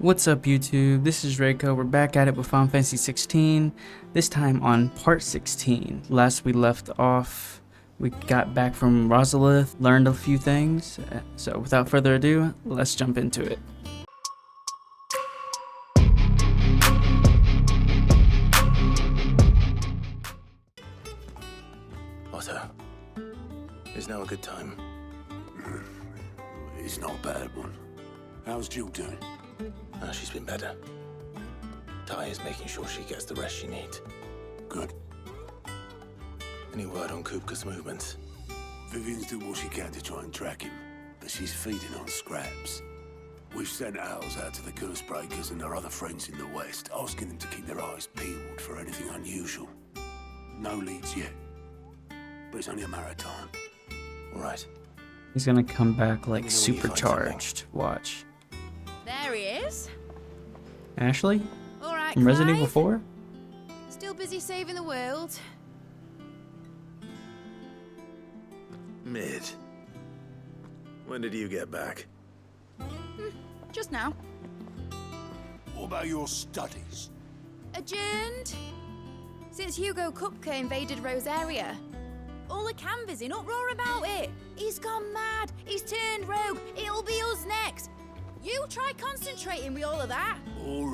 What's up YouTube, this is Reiko. We're back at it with Final Fantasy 16, this time on part 16. Last we left off, we got back from Rosalith, learned a few things, so without further ado, let's jump into it. Otto, is now a good time? It's not a bad one. How's Jill doing? She's been better. Ty is making sure she gets the rest she needs. Good. Any word on Kupka's movements? Vivian's doing what she can to try and track him, but she's feeding on scraps. We've sent ours out to the Cursebreakers and their other friends in the West, asking them to keep their eyes peeled for anything unusual. No leads yet, but it's only a matter of time. All right. He's gonna come back like Let me know when you find supercharged. Watch. There he is. Ashley? All right, From Resident Evil Clive. 4? Still busy saving the world. Mid. When did you get back? Just now. What about your studies? Adjourned. Since Hugo Kupka invaded Rosaria. All the canvas in uproar about it. He's gone mad. He's turned rogue. It'll be us next. You try concentrating with all of that. All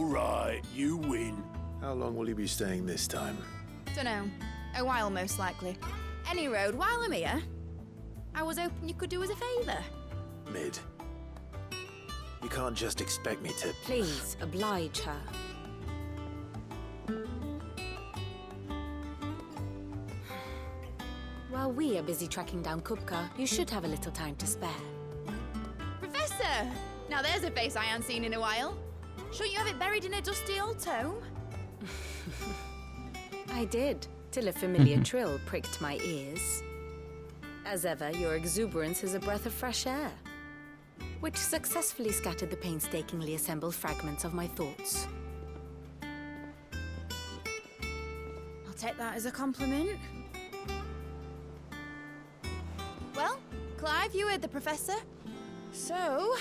right, you win. How long will you be staying this time? Dunno. A while, most likely. Any road, while I'm here, I was hoping you could do us a favour. Mid. You can't just expect me to... Please, oblige her. While we are busy tracking down Kupka, you should have a little time to spare. Professor! Now there's a face I haven't seen in a while. Shouldn't you have it buried in a dusty old tome? I did, till a familiar trill pricked my ears. As ever, your exuberance is a breath of fresh air, which successfully scattered the painstakingly assembled fragments of my thoughts. I'll take that as a compliment. Well, Clive, you heard the professor. So,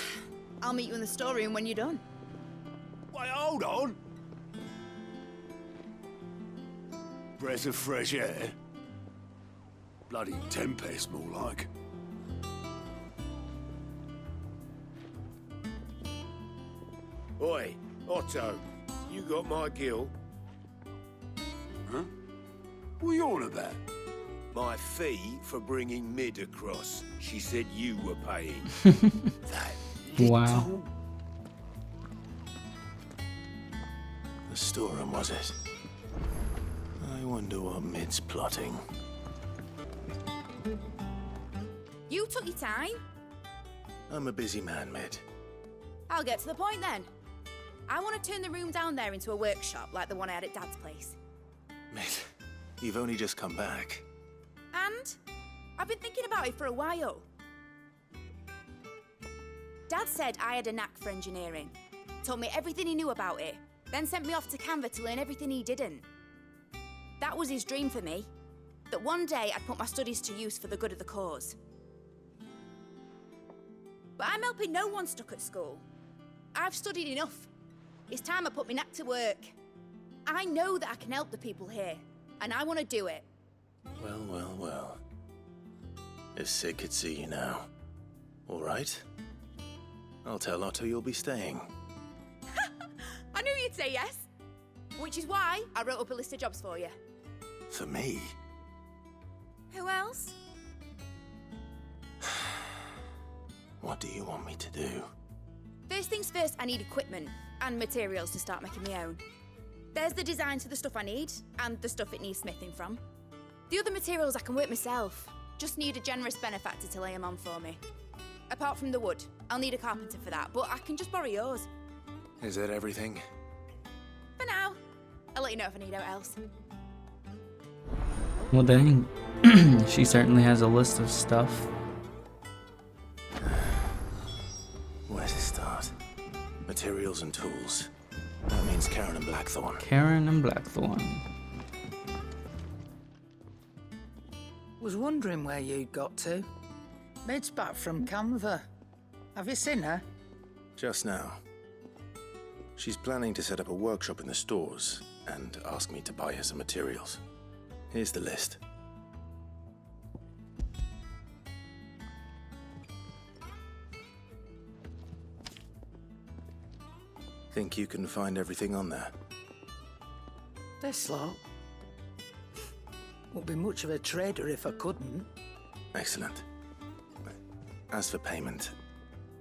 I'll meet you in the storeroom when you're done. Wait, hold on. Breath of fresh air. Bloody tempest, more like. Oi, Otto, you got my gill? Huh? What are you on about? My fee for bringing Mid across. She said you were paying. That Wow. The storeroom, was it? I wonder what Mid's plotting. You took your time. I'm a busy man, Mid. I'll get to the point then. I want to turn the room down there into a workshop like the one I had at Dad's place. Mid, you've only just come back. And I've been thinking about it for a while. Dad said I had a knack for engineering. Told me everything he knew about it, then sent me off to Canva to learn everything he didn't. That was his dream for me. That one day I'd put my studies to use for the good of the cause. But I'm helping no one stuck at school. I've studied enough. It's time I put my knack to work. I know that I can help the people here, and I want to do it. Well. If Sid could see you now. All right. I'll tell Otto you'll be staying. I knew you'd say yes. Which is why I wrote up a list of jobs for you. For me? Who else? What do you want me to do? First things first, I need equipment and materials to start making my own. There's the designs for the stuff I need and the stuff it needs smithing from. The other materials I can work myself. Just need a generous benefactor to lay them on for me. Apart from the wood, I'll need a carpenter for that, but I can just borrow yours. Is that everything? For now. I'll let you know if I need out else. Well dang, she certainly has a list of stuff. Where to start? Materials and tools. That means Karen and Blackthorn. Karen and Blackthorn. Was wondering where you'd got to. Mid's back from Canva. Have you seen her? Just now. She's planning to set up a workshop in the stores and ask me to buy her some materials. Here's the list. Think you can find everything on there? This lot. Wouldn't be much of a trader if I couldn't. Excellent. As for payment,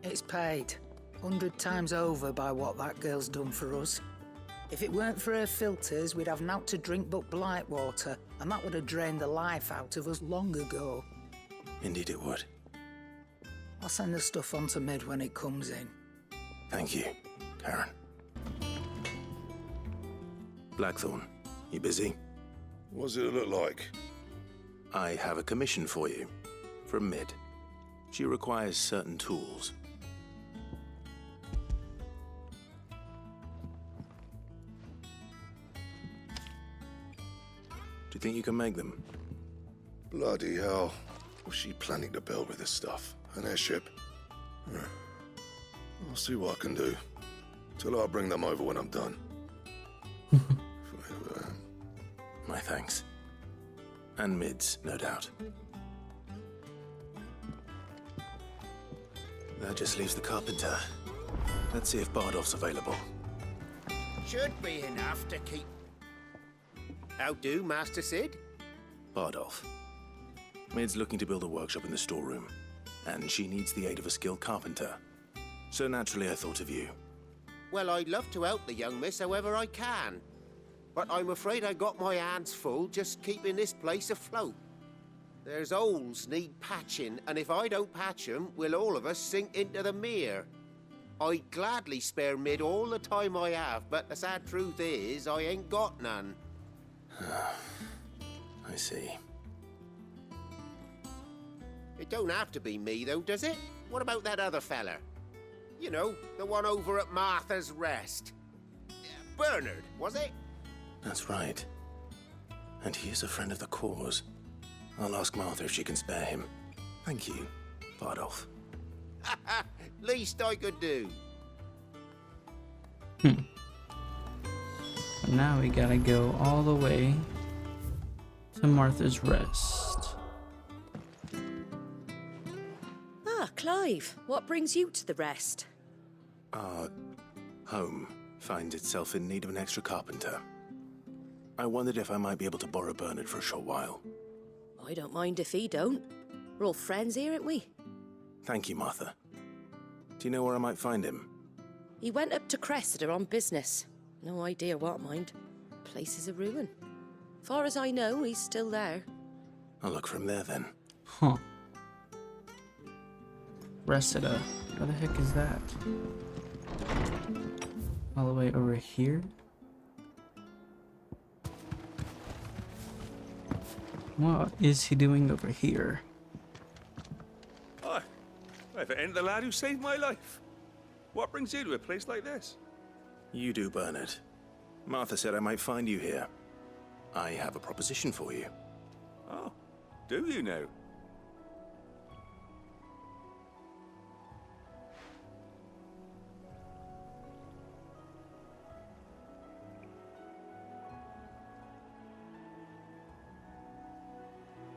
It's paid 100 times over by what that girl's done for us. If it weren't for her filters, we'd have naught to drink but blight water, and that would have drained the life out of us long ago. indeed it would. I'll send the stuff on to Mid when it comes in. Thank you, Karen. Blackthorn, you busy? What does it look like? I have a commission for you. From Mid. She requires certain tools. Do you think you can make them? Bloody hell. What's she planning to build with this stuff? An airship? I'll see what I can do. Tell her I'll bring them over when I'm done. My thanks. And Mid's, no doubt. That just leaves the carpenter. Let's see if Bardolph's available. Should be enough to keep... How do, Master Sid? Bardolph. Mid's looking to build a workshop in the storeroom, and she needs the aid of a skilled carpenter. So naturally I thought of you. Well, I'd love to help the young miss however I can. But I'm afraid I got my hands full just keeping this place afloat. There's holes need patching, and if I don't patch 'em, we'll all of us sink into the mere. I'd gladly spare Mid all the time I have, but the sad truth is, I ain't got none. I see. It don't have to be me, though, does it? What about that other fella? You know, the one over at Martha's Rest. Bernard, was it? That's right. And he is a friend of the cause. I'll ask Martha if she can spare him. Thank you, Bardolph. Least I could do. Now we gotta go all the way to Martha's Rest. Ah, Clive, what brings you to the Rest? Our home finds itself in need of an extra carpenter. I wondered if I might be able to borrow Bernard for a short while. I don't mind if he don't. We're all friends here, aren't we? Thank you, Martha. Do you know where I might find him? He went up to Cressida on business. No idea what, mind. Place is a ruin. Far as I know, he's still there. I'll look for him there then. Huh. Resida. What the heck is that? All the way over here? What is he doing over here? Hi. If it ain't the lad who saved my life. What brings you to a place like this? You do, Bernard. Martha said I might find you here. I have a proposition for you. Oh, do you now?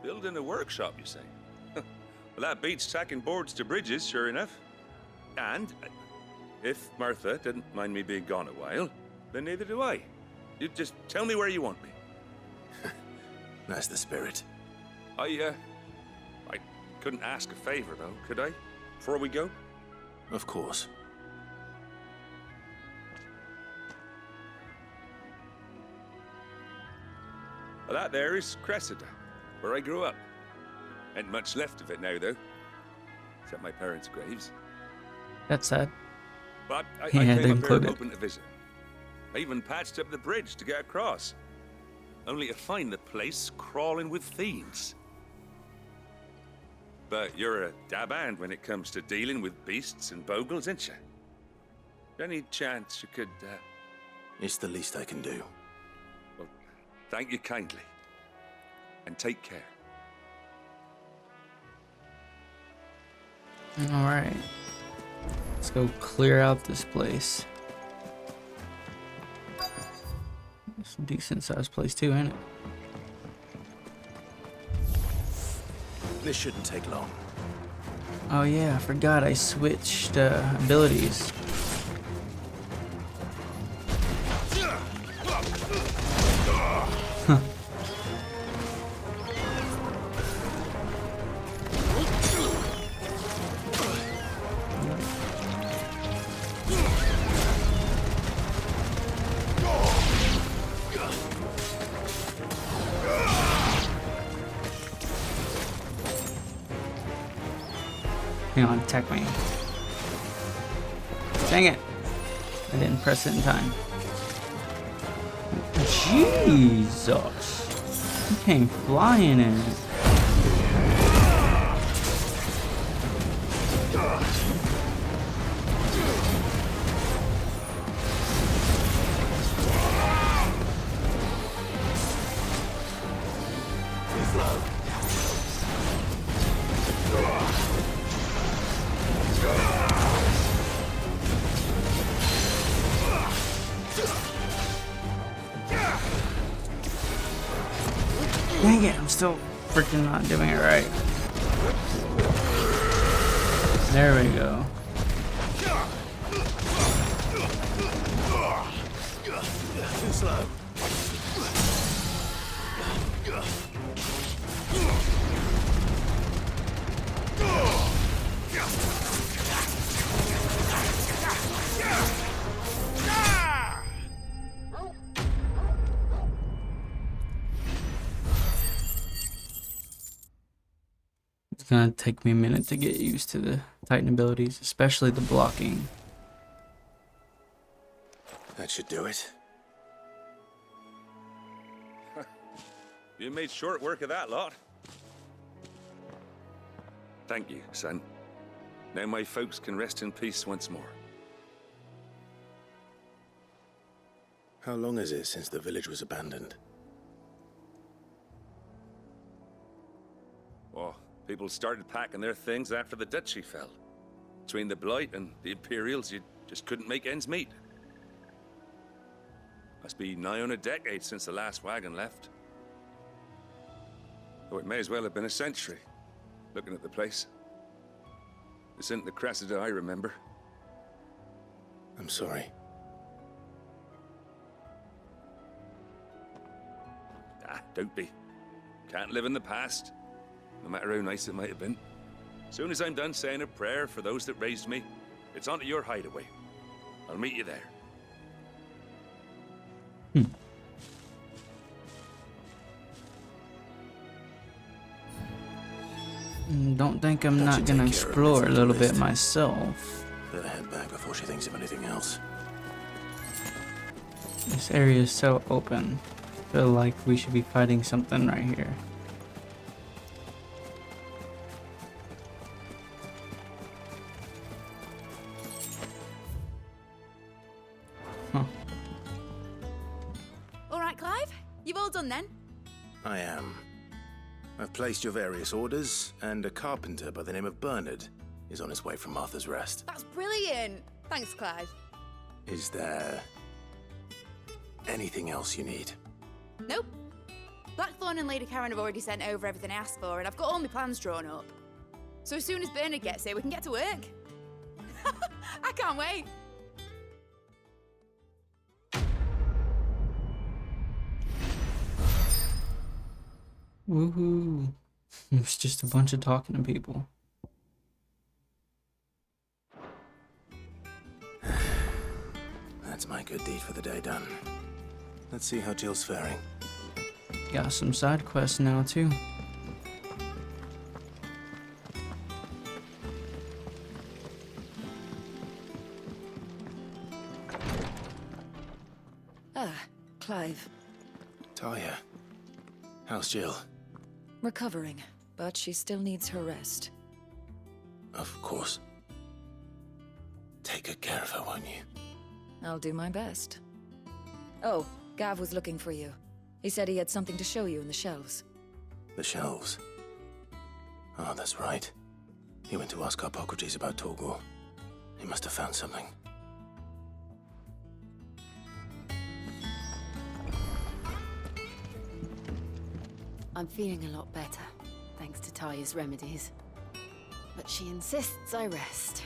Building a workshop, you say? Well, that beats tacking boards to bridges, sure enough. And if Martha didn't mind me being gone a while, then neither do I. You just tell me where you want me. That's the spirit. I couldn't ask a favor, though, could I? Before we go? Of course. Well, that there is Cressida, where I grew up. Ain't much left of it now, though. Except my parents' graves. That's sad. But I Yeah, they came up here included. hoping to visit. I even patched up the bridge to get across. Only to find the place crawling with thieves. But you're a dab hand when it comes to dealing with beasts and bogles, ain't you? Any chance you could, It's the least I can do. Well, thank you kindly. And take care. Alright. Let's go clear out this place. It's a decent sized place too, ain't it? This shouldn't take long. Oh yeah, I forgot I switched abilities. Huh. Hang on, attack me. Dang it! I didn't press it in time. Jesus! He came flying in. Dang it, I'm still freaking not doing it right. There we go. Too slow. It's gonna take me a minute to get used to the Titan abilities, especially the blocking. That should do it. You made short work of that lot. Thank you, son. Now my folks can rest in peace once more. How long is it since the village was abandoned? Oh, people started packing their things after the duchy fell. Between the Blight and the Imperials, you just couldn't make ends meet. Must be nigh on a decade since the last wagon left. Though it may as well have been a century, looking at the place. This isn't the Cressida I remember. I'm sorry. Ah, don't be. Can't live in the past, no matter how nice it might have been. Soon as I'm done saying a prayer for those that raised me, it's onto your hideaway. I'll meet you there. Don't think I'm That not should gonna take care of explore a everything little to bit list. myself. Better head back before she thinks of anything else. This area is so open. I feel like we should be fighting something right here. Huh. All right, Clive? You've all done then? I am. I've placed your various orders, and a carpenter by the name of Bernard is on his way from Martha's Rest. That's brilliant. Thanks, Clive. Is there anything else you need? Nope. Blackthorn and Lady Karen have already sent over everything I asked for, and I've got all my plans drawn up. So as soon as Bernard gets here, we can get to work. I can't wait. Woohoo. It's just a bunch of talking to people. That's my good deed for the day done. Let's see how Jill's faring. Got some side quests now too. Ah, Clive. Talia, how's Jill? Recovering, but she still needs her rest. Of course. Take good care of her, won't you? I'll do my best. Oh, Gav was looking for you. He said he had something to show you in the shelves. The shelves. Oh, that's right. He went to ask Hippocrates about torgal. He must have found something. I'm feeling a lot better, thanks to Taya's remedies. But she insists I rest.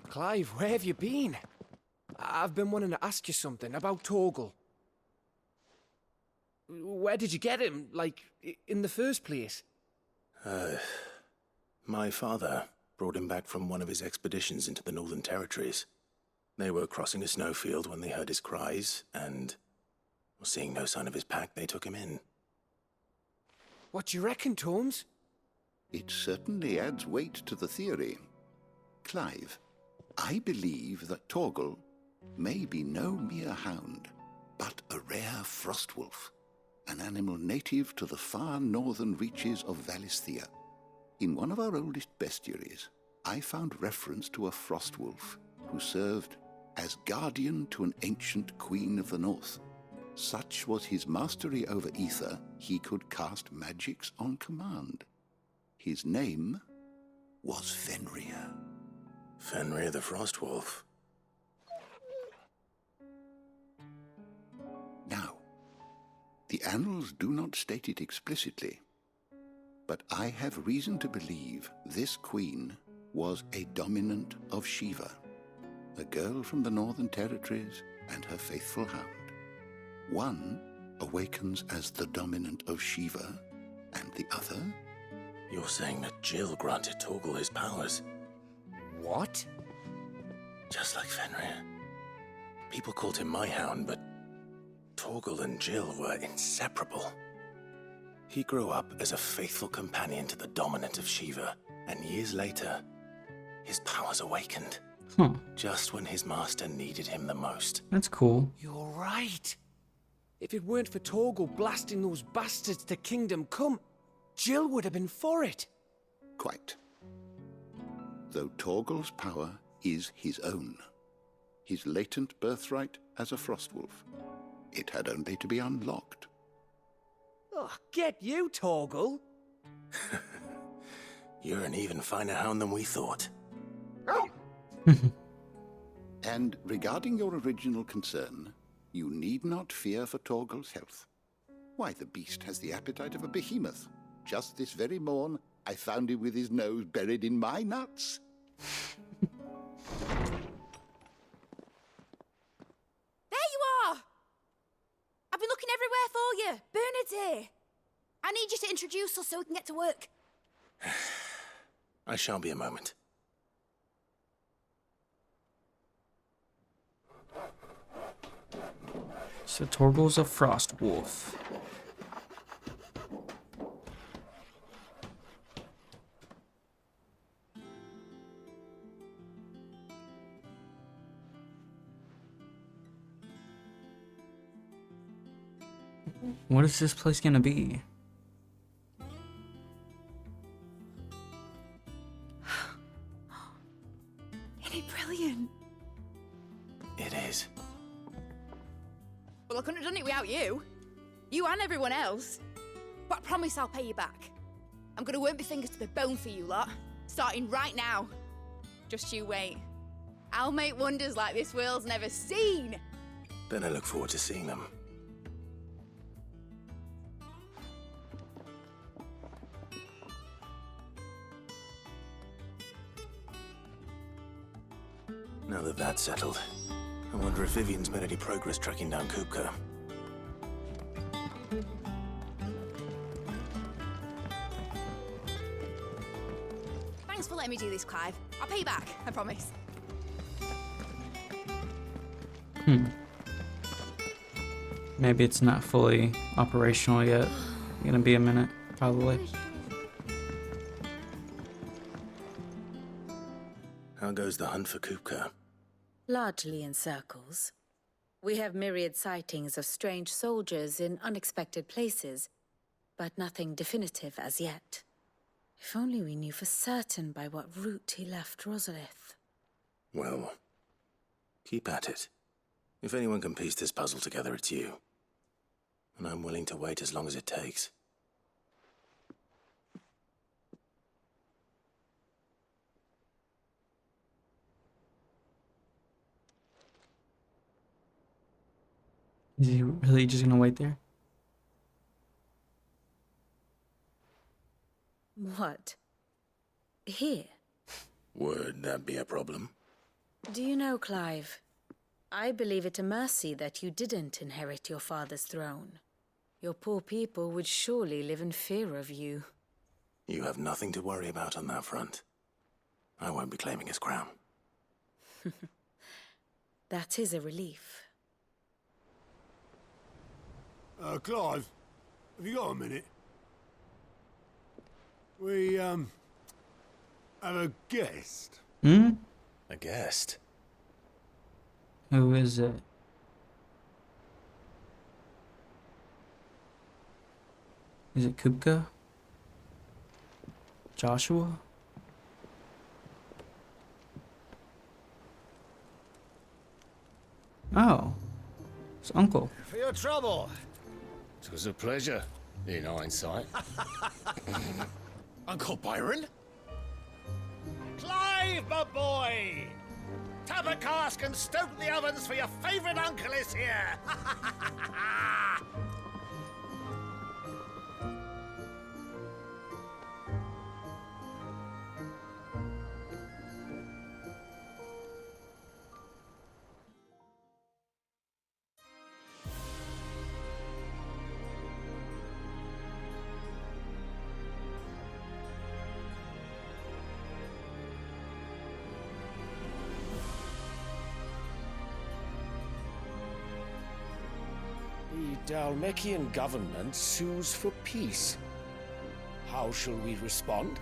Clive, where have you been? I've been wanting to ask you something about Torgal. Where did you get him, like, in the first place? My father brought him back from one of his expeditions into the Northern Territories. They were crossing a snowfield when they heard his cries, and, seeing no sign of his pack, they took him in. What do you reckon, Torms? It certainly adds weight to the theory. Clive, I believe that Torgal may be no mere hound, but a rare frostwolf, an animal native to the far northern reaches of Valisthea. In one of our oldest bestiaries, I found reference to a frostwolf who served as guardian to an ancient queen of the north. Such was his mastery over ether, he could cast magics on command. His name was Fenrir. Fenrir the Frostwolf. Now, the annals do not state it explicitly, but I have reason to believe this queen was a dominant of Shiva, a girl from the Northern Territories and her faithful hound. One awakens as the dominant of Shiva, and the other? You're saying that Jill granted Torgal his powers? What? Just like Fenrir. People called him my hound, but Torgal and Jill were inseparable. He grew up as a faithful companion to the dominant of Shiva, and years later, his powers awakened. Huh. Just when his master needed him the most. That's cool. You're right. If it weren't for Torgal blasting those bastards to Kingdom Come, Jill would have been for it. Quite. Though Torgal's power is his own, his latent birthright as a frostwolf, it had only to be unlocked. Oh, get you, Torgal! You're an even finer hound than we thought. And regarding your original concern, you need not fear for Torgal's health. Why, the beast has the appetite of a behemoth. Just this very morn, I found him with his nose buried in my nuts. There you are! I've been looking everywhere for you. Bernard's here. I need you to introduce us so we can get to work. I shall be a moment. So Torgal's a frost wolf. What is this place gonna be? Isn't it brilliant? It is. Well, I couldn't have done it without you. You and everyone else. But I promise I'll pay you back. I'm gonna work my fingers to the bone for you lot, starting right now. Just you wait. I'll make wonders like this world's never seen. Then I look forward to seeing them. Now that that's settled, I wonder if Vivian's made any progress tracking down Kupka. Thanks for letting me do this, Clive. I'll pay you back, I promise. Maybe it's not fully operational yet. Gonna be a minute, probably. How goes the hunt for Kupka? Largely in circles. We have myriad sightings of strange soldiers in unexpected places, but nothing definitive as yet. If only we knew for certain by what route he left Rosalith. Well, keep at it. If anyone can piece this puzzle together, it's you. And I'm willing to wait as long as it takes. Is he really just gonna wait there? What? Here? Would that be a problem? Do you know, Clive? I believe it a mercy that you didn't inherit your father's throne. Your poor people would surely live in fear of you. You have nothing to worry about on that front. I won't be claiming his crown. That is a relief. Clive, have you got a minute? We, have a guest. Hmm? A guest? Who is it? Is it Kupka? Joshua? Oh. It's Uncle. For your trouble. It was a pleasure, in hindsight. Uncle Byron? Clive, my boy! Tap a cask and stoke the ovens, for your favourite uncle is here! The Dalmekian government sues for peace. How shall we respond?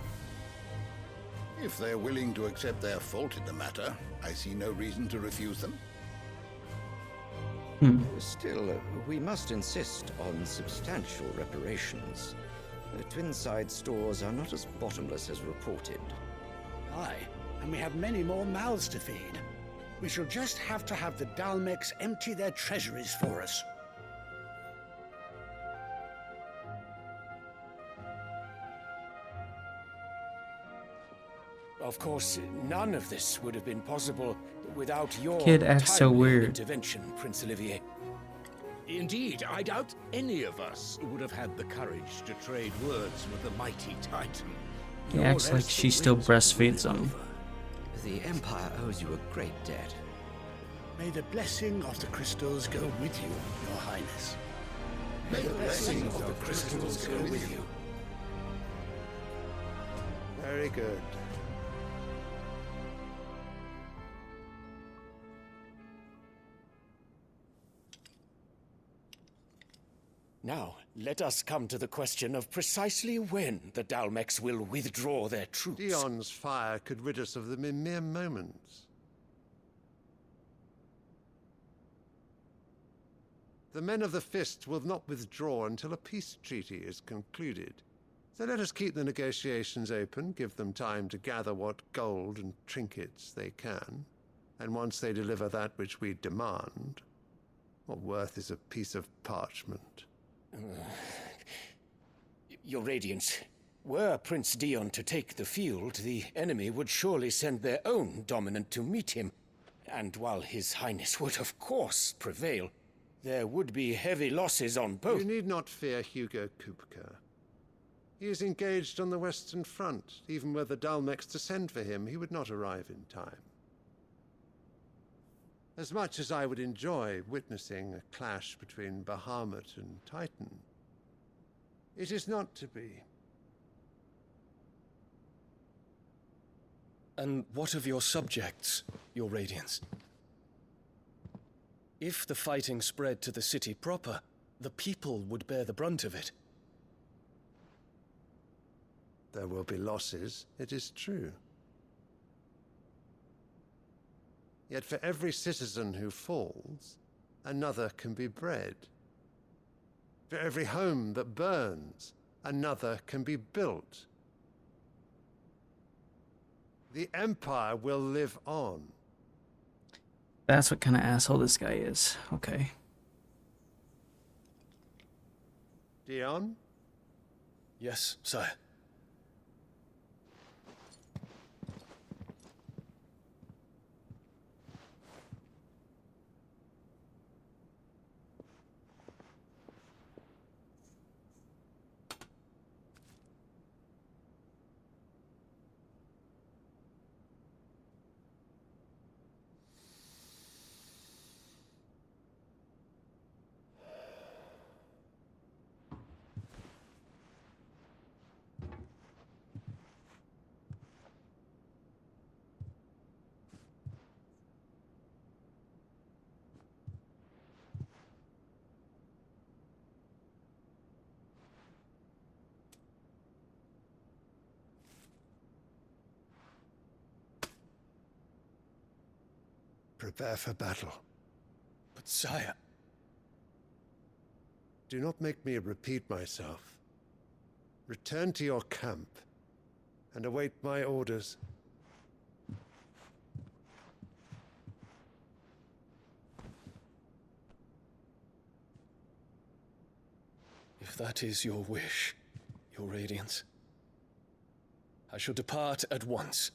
If they're willing to accept their fault in the matter, I see no reason to refuse them. Still, we must insist on substantial reparations. The Twinside stores are not as bottomless as reported. Aye, and we have many more mouths to feed. We shall just have to have the Dalmecs empty their treasuries for us. Of course, none of this would have been possible without your Kid acts so timely weird. intervention, Prince Olivier. Indeed, I doubt any of us would have had the courage to trade words with the mighty Titan. He acts like she still breastfeeds him. The Empire owes you a great debt. May the blessing of the crystals go with you, Your Highness. May the blessing of the crystals go with you. Very good. Now, let us come to the question of precisely when the Dalmecs will withdraw their troops. Dion's fire could rid us of them in mere moments. The men of the Fist will not withdraw until a peace treaty is concluded. So let us keep the negotiations open, give them time to gather what gold and trinkets they can, and once they deliver that which we demand, what worth is a piece of parchment? Your Radiance, were Prince Dion to take the field, the enemy would surely send their own dominant to meet him. And while His Highness would of course prevail, there would be heavy losses on both. You need not fear Hugo Kupka. He is engaged on the Western Front. Even were the Dalmecs to send for him, he would not arrive in time. As much as I would enjoy witnessing a clash between Bahamut and Titan, it is not to be. And what of your subjects, Your Radiance? If the fighting spread to the city proper, the people would bear the brunt of it. There will be losses, it is true. Yet for every citizen who falls, another can be bred. For every home that burns, another can be built. The Empire will live on. That's what kind of asshole this guy is. Okay. Dion? Yes, sire. prepare for battle. But sire... Do not make me repeat myself. Return to your camp and await my orders. If that is your wish, Your Radiance, I shall depart at once.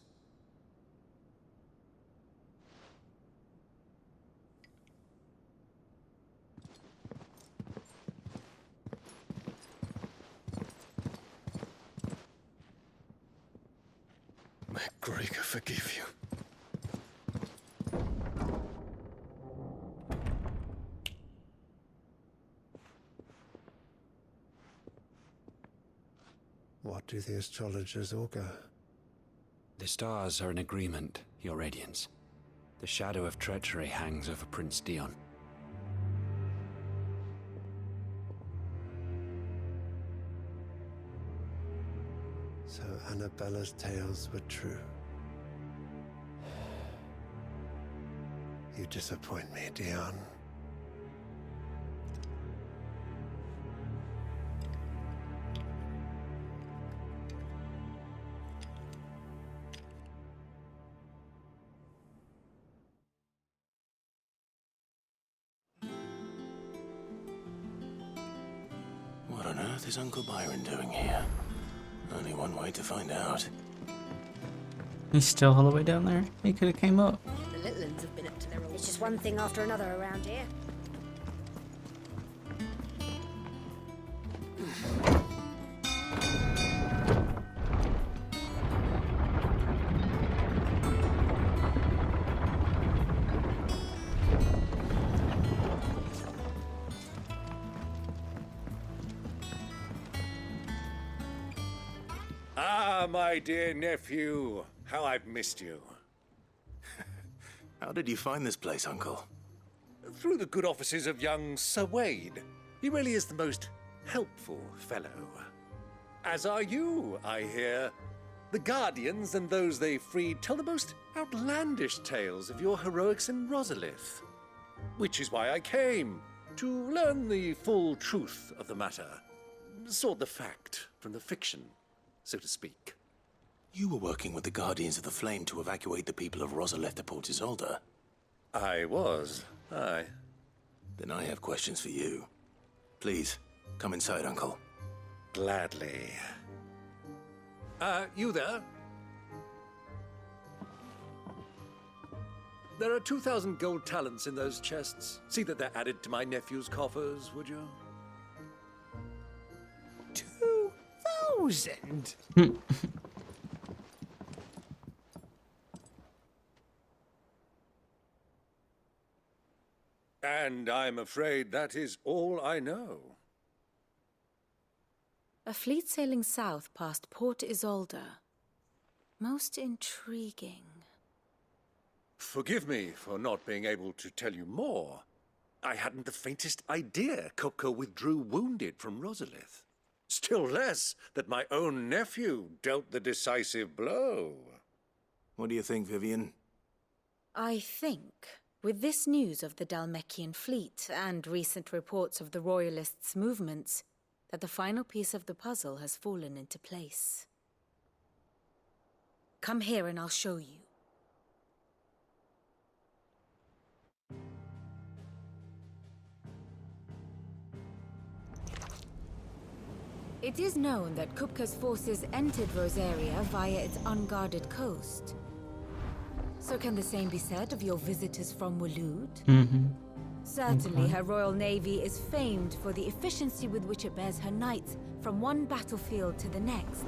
May Gregor forgive you. What do the astrologers augur? The stars are in agreement, Your Radiance. The shadow of treachery hangs over Prince Dion. So Annabella's tales were true. You disappoint me, Dion. What on earth is Uncle Byron doing here? Only one way to find out. He's still all the way down there? He could have came up. The little ones have been up to their old... It's just one thing after another around here. Ah, my dear nephew. How I've missed you. How did you find this place, Uncle? Through the good offices of young Sir Wade. He really is the most helpful fellow. As are you, I hear. The Guardians and those they freed tell the most outlandish tales of your heroics in Rosalith. Which is why I came, to learn the full truth of the matter. Sort the fact from the fiction, so to speak. You were working with the Guardians of the Flame to evacuate the people of Rosalith to Port Isolde. I was, aye. Then I have questions for you. Please, come inside, Uncle. Gladly. You there? There are 2,000 gold talents in those chests. See that they're added to my nephew's coffers, would you? 2,000? And I'm afraid that is all I know. A fleet sailing south past Port Isolde. Most intriguing. Forgive me for not being able to tell you more. I hadn't the faintest idea Kupka withdrew wounded from Rosalith. Still less that my own nephew dealt the decisive blow. What do you think, Vivian? I think, with this news of the Dhalmekian fleet and recent reports of the Royalists' movements, that the final piece of the puzzle has fallen into place. Come here and I'll show you. It is known that Kupka's forces entered Rosaria via its unguarded coast. So can the same be said of your visitors from Waloed? Certainly, her Royal Navy is famed for the efficiency with which it bears her knights from one battlefield to the next.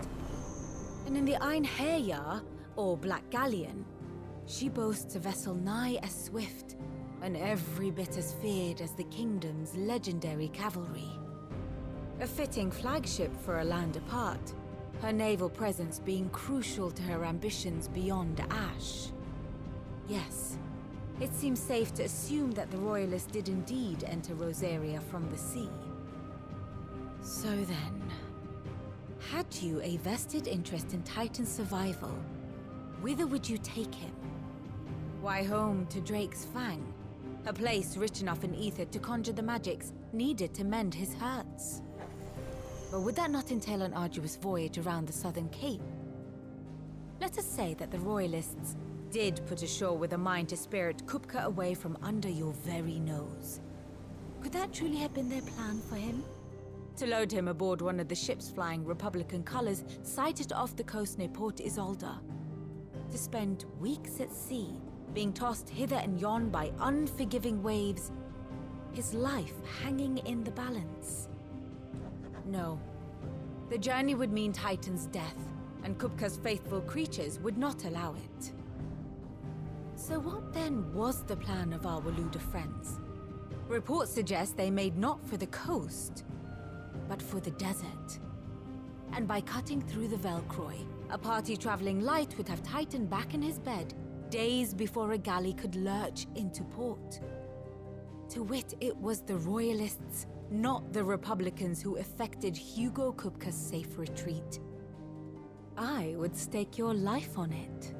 And in the Einherjar, or Black Galleon, she boasts a vessel nigh as swift and every bit as feared as the kingdom's legendary cavalry. A fitting flagship for a land apart, her naval presence being crucial to her ambitions beyond Ash. Yes, it seems safe to assume that the Royalists did indeed enter Rosaria from the sea. So then, had you a vested interest in Titan's survival, whither would you take him? Why, home to Drake's Fang, a place rich enough in ether to conjure the magics needed to mend his hurts. But would that not entail an arduous voyage around the southern cape? Let us say that the Royalists did put ashore with a mind to spirit Kupka away from under your very nose. Could that truly have been their plan for him? To load him aboard one of the ships flying Republican colors sighted off the coast near Port Isolde. To spend weeks at sea, being tossed hither and yon by unforgiving waves, his life hanging in the balance. No. The journey would mean Titan's death, and Kupka's faithful creatures would not allow it. So what then was the plan of our Waluda friends? Reports suggest they made not for the coast, but for the desert. And by cutting through the Velcroy, a party traveling light would have Titan back in his bed days before a galley could lurch into port. To wit, it was the Royalists, not the Republicans, who effected Hugo Kupka's safe retreat. I would stake your life on it.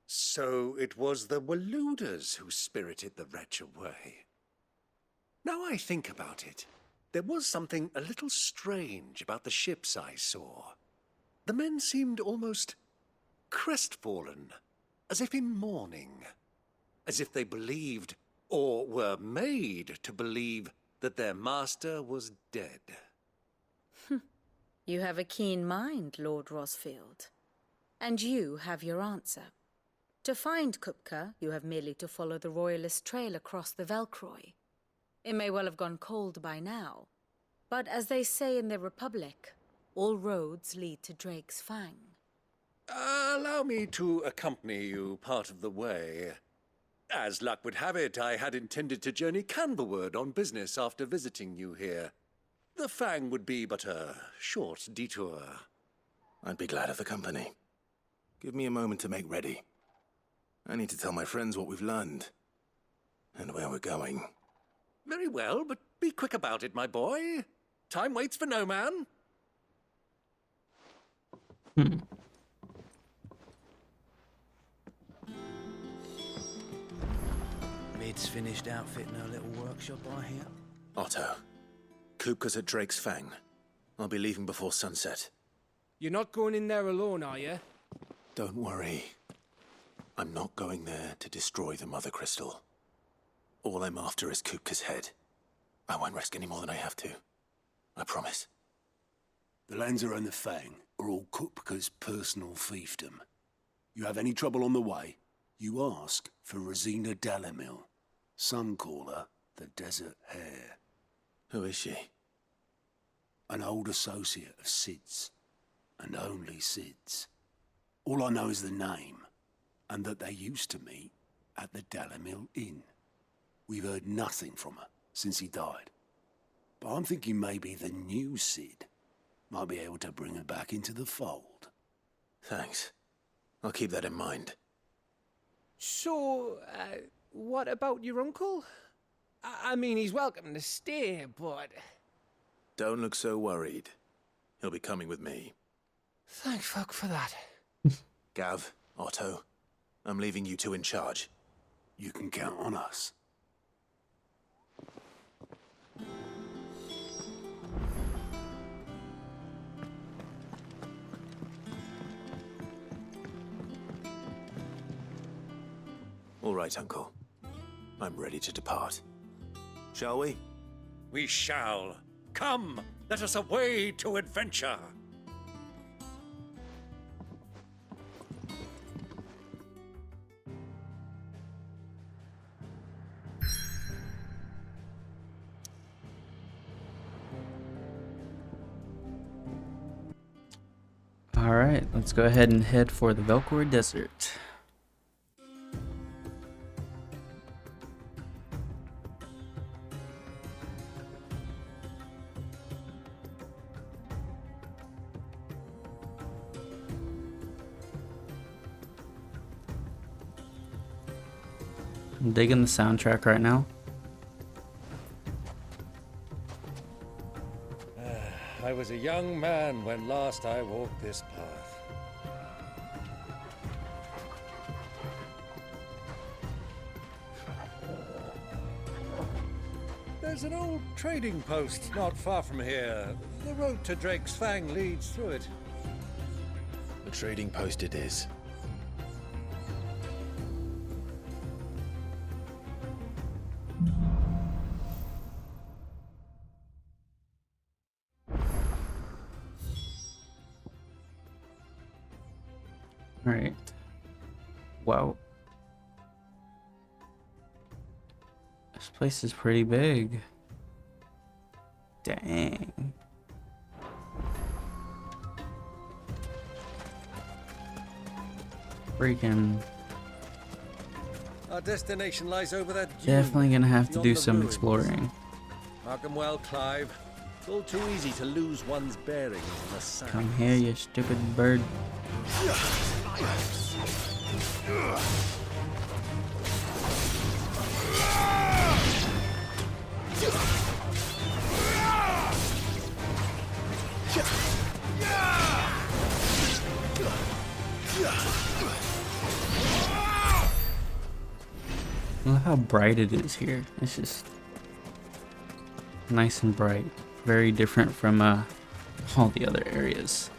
So it was the Waludas who spirited the wretch away. Now I think about it, there was something a little strange about the ships I saw. The men seemed almost crestfallen, as if in mourning, as if they believed, or were made to believe, that their master was dead. You have a keen mind, Lord Rosfield. And you have your answer. To find Kupka, you have merely to follow the Royalist trail across the Velcroy. It may well have gone cold by now, but as they say in the Republic, all roads lead to Drake's Fang. Allow me to accompany you part of the way. As luck would have it, I had intended to journey Canberward on business after visiting you here. The Fang would be but a short detour. I'd be glad of the company. Give me a moment to make ready. I need to tell my friends what we've learned, and where we're going. Very well, but be quick about it, my boy. Time waits for no man. Mid's finished outfitting her little workshop, I hear. Otto, Kupka's at Drake's Fang. I'll be leaving before sunset. You're not going in there alone, are you? Don't worry. I'm not going there to destroy the Mother Crystal. All I'm after is Kupka's head. I won't risk any more than I have to. I promise. The Lanza and the Fang are all Kupka's personal fiefdom. You have any trouble on the way, you ask for Rosina Dalamil. Some call her the Desert Hare. Who is she? An old associate of Sid's, and only Sid's. All I know is the name, and that they used to meet at the Dalamil Inn. We've heard nothing from her since he died. But I'm thinking maybe the new Sid might be able to bring her back into the fold. Thanks. I'll keep that in mind. So, what about your uncle? I mean, he's welcome to stay, but... Don't look so worried. He'll be coming with me. Thank fuck for that. Gav, Otto, I'm leaving you two in charge. You can count on us. All right, Uncle. I'm ready to depart. Shall we? We shall. Come, let us away to adventure. Alright, let's go ahead and head for the Velcroy Desert. I'm digging the soundtrack right now. I was a young man when last I walked this path. There's an old trading post not far from here. The road to Drake's Fang leads through it. The trading post it is. Alright. Wow. This place is pretty big. Dang. Freaking. Our destination lies over that dune. Definitely gonna have to beyond do the some ruins. exploring. Mark 'em well, Clive. It's all too easy to lose one's bearings in the sand. Come here, you stupid bird. Look how bright it is here. It's just nice and bright. Very different from all the other areas.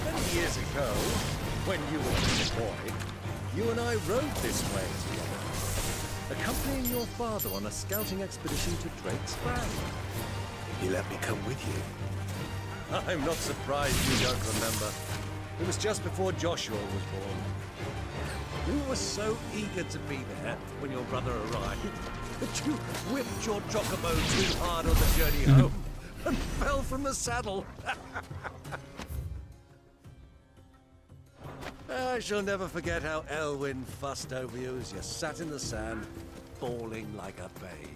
Many years ago, when you were just a boy, you and I rode this way together, accompanying your father on a scouting expedition to Drake's Fang. He let me come with you. I'm not surprised you don't remember. It was just before Joshua was born. You were so eager to be there when your brother arrived that you whipped your chocobo too hard on the journey home and fell from the saddle. I shall never forget how Elwyn fussed over you as you sat in the sand, bawling like a babe.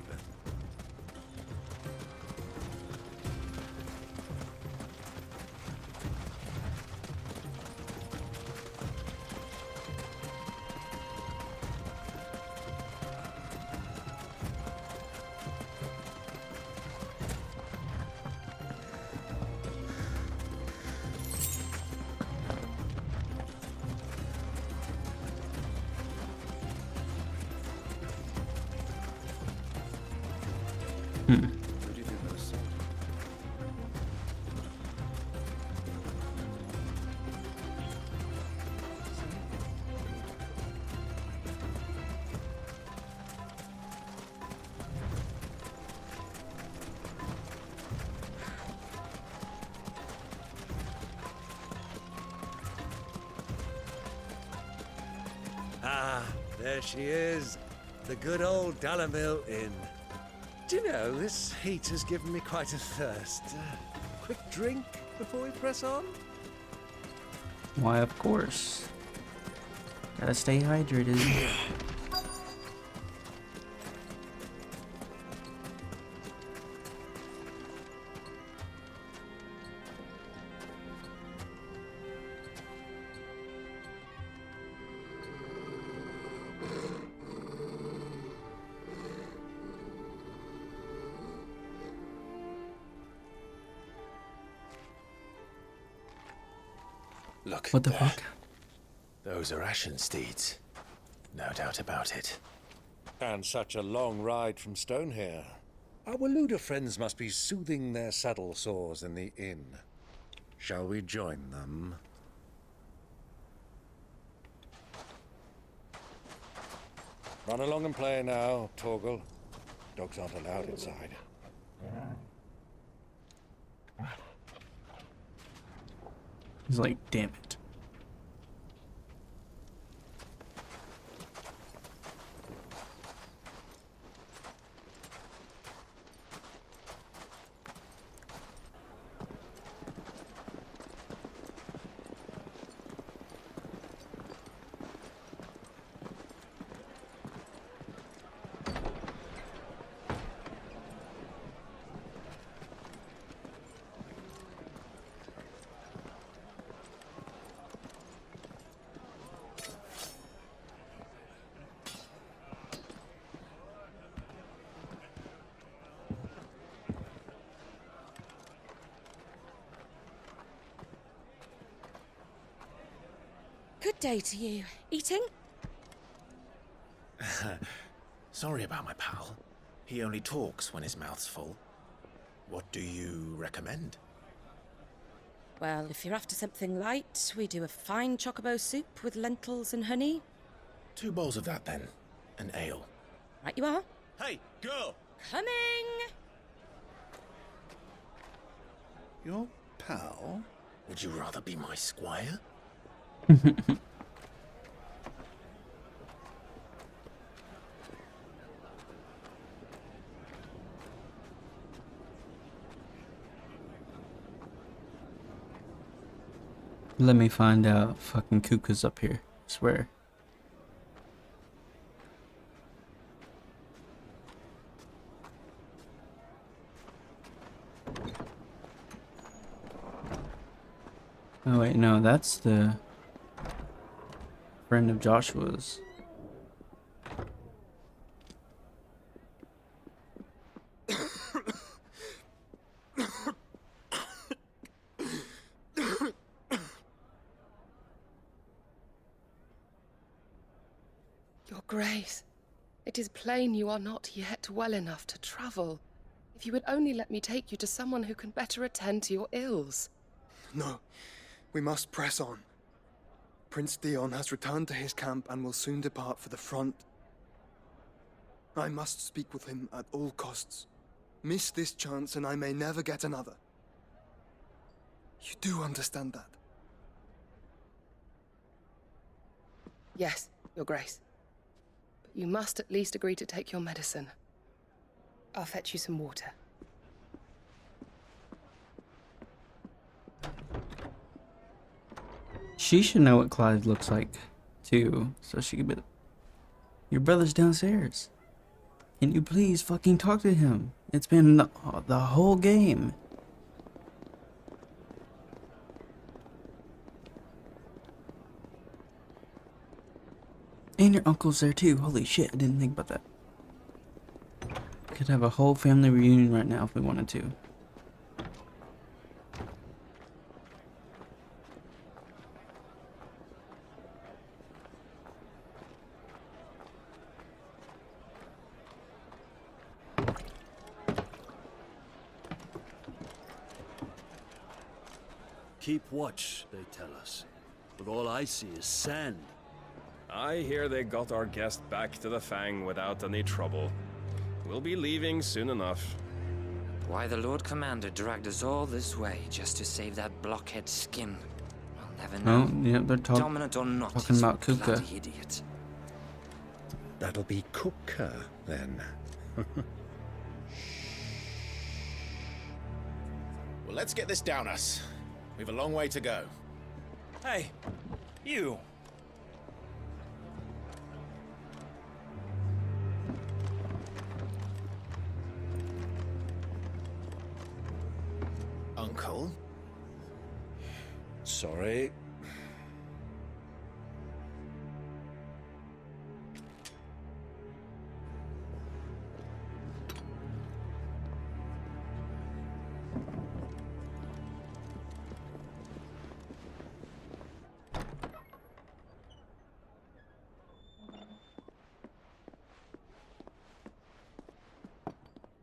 Ah, there she is. The good old Dalamil Inn. Do you know, this heat has given me quite a thirst. Quick drink before we press on? Why, of course. Gotta stay hydrated. Look. What the there. fuck? Those are Ashen steeds. No doubt about it. And such a long ride from Stonehair. Our Waluda friends must be soothing their saddle sores in the inn. Shall we join them? Run along and play now, Torgal. Dogs aren't allowed inside. He's like, damn it. day to you. Eating? Sorry about my pal. He only talks when his mouth's full. What do you recommend? Well, if you're after something light, we do a fine chocobo soup with lentils and honey. 2 bowls of that, then. An ale. Right you are. Hey, girl! Coming! Your pal? Would you rather be my squire? Let me find out. Fucking Kupka's up here. I swear. Oh wait, no, that's the friend of Joshua's. Your Grace, it is plain you are not yet well enough to travel. If you would only let me take you to someone who can better attend to your ills. No, we must press on. Prince Dion has returned to his camp and will soon depart for the front. I must speak with him at all costs. Miss this chance and I may never get another. You do understand that? Yes, Your Grace. But you must at least agree to take your medicine. I'll fetch you some water. She should know what Clive looks like, too, so she could be... Your brother's downstairs. Can you please fucking talk to him? It's been the whole game. And your uncle's there too. Holy shit, I didn't think about that. Could have a whole family reunion right now if we wanted to. Keep watch, they tell us. But all I see is sand. I hear they got our guest back to the Fang without any trouble. We'll be leaving soon enough. Why the Lord Commander dragged us all this way just to save that blockhead skin, I'll never know. Oh, yeah, they're Dominant or not, talking about he's a Kupka. bloody idiot. That'll be Kupka, then. Well, let's get this down us. We've a long way to go. Hey, you. Uncle? Sorry.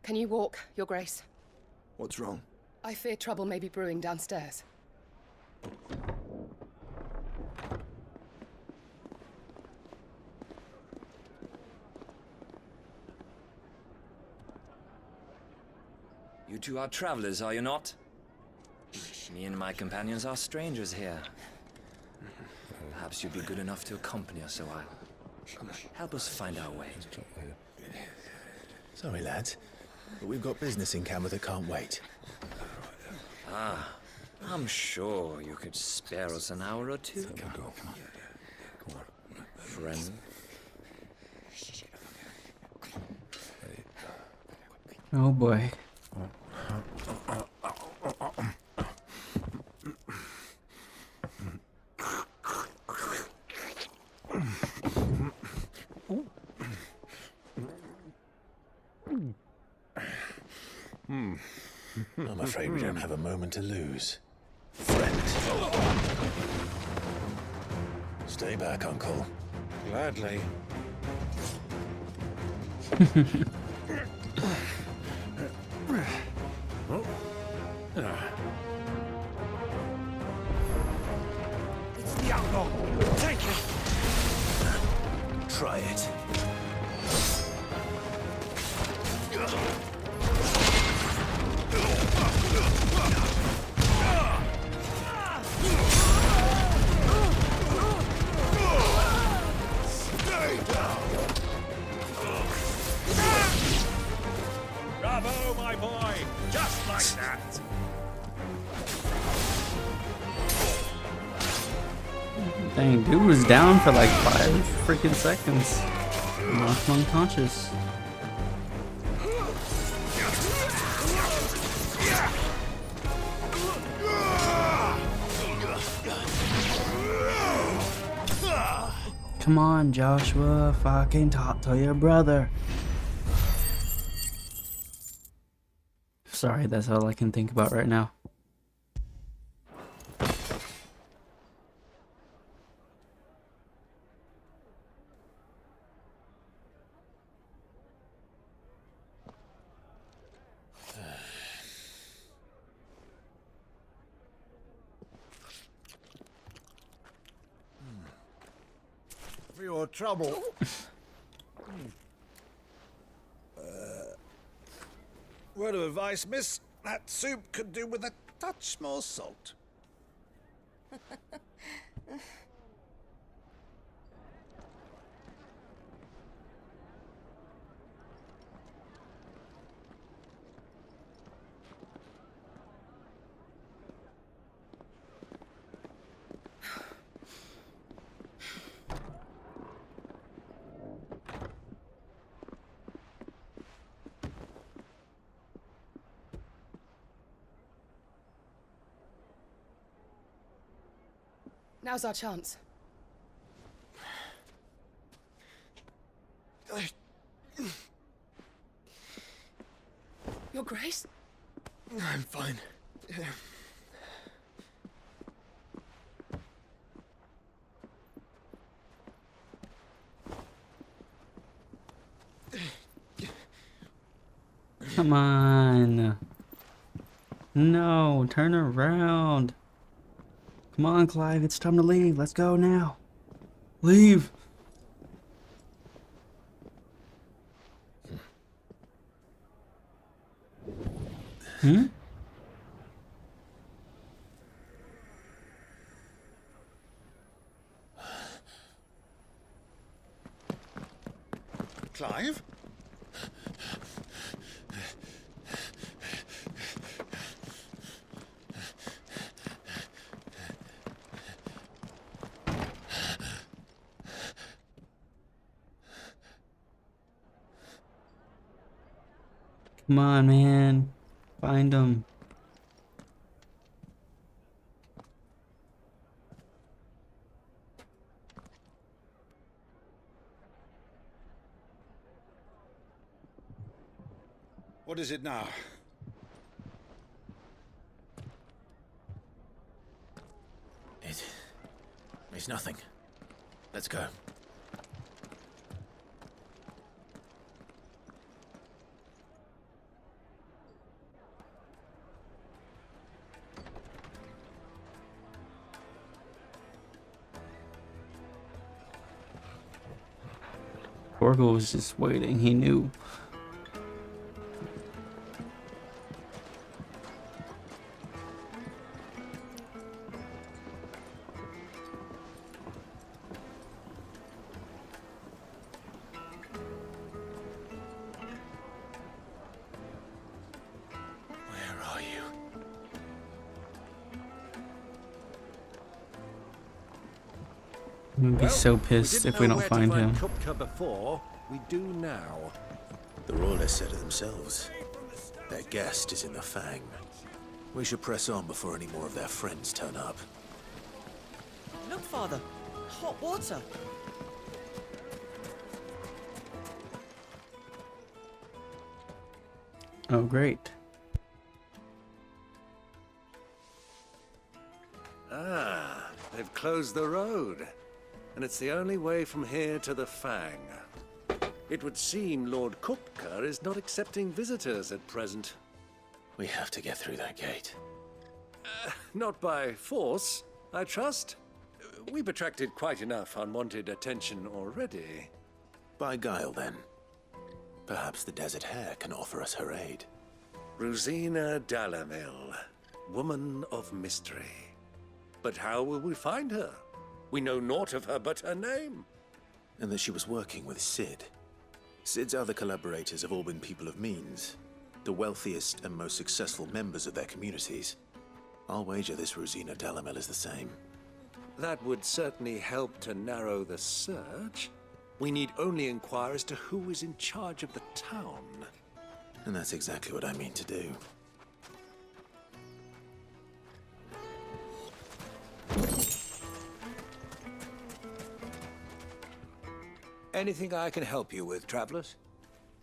Can you walk, Your Grace? What's wrong? I fear trouble may be brewing downstairs. You two are travelers, are you not? Me and my companions are strangers here. Perhaps you'd be good enough to accompany us a while. Help us find our way. Sorry, lads, but we've got business in camera that can't wait. Ah, I'm sure you could spare us an hour or two. Friend. Oh boy. I'm afraid we don't have a moment to lose. Friend. Stay back, Uncle. Gladly. It's the outlaw. Take it. Try it. Stay down. Bravo, my boy! Just like that! Dang, dude was down for like 5 freaking seconds. Knocked him unconscious. Come on, Joshua, fucking talk to your brother. Sorry, that's all I can think about right now. For your trouble. Word of advice, miss. That soup could do with a touch more salt. Now's our chance. Your Grace? I'm fine. Come on. No, turn around. Come on, Clive, it's time to leave. Let's go now. Leave. Hmm? Clive? Come on, man. Find him. What is it now? It's nothing. Let's go. Torgal was just waiting. He knew. Where are you? I'm gonna be so pissed if we don't find him. Kupka before, we do now. The Royalists said it themselves. Their guest is in the Fang. We should press on before any more of their friends turn up. Look, Father. Hot water. Oh, great. Ah, they've closed the road. and it's the only way from here to the Fang. It would seem Lord Kupka is not accepting visitors at present. We have to get through that gate. Not by force, I trust. We've attracted quite enough unwanted attention already. By guile, then. Perhaps the Desert Hare can offer us her aid. Rosina Dalamil, woman of mystery. But how will we find her? We know naught of her but her name. And that she was working with Sid. Sid's other collaborators have all been people of means, the wealthiest and most successful members of their communities. I'll wager this Rosina Dalamil is the same. That would certainly help to narrow the search. We need only inquire as to who is in charge of the town. And that's exactly what I mean to do. Anything I can help you with, travelers?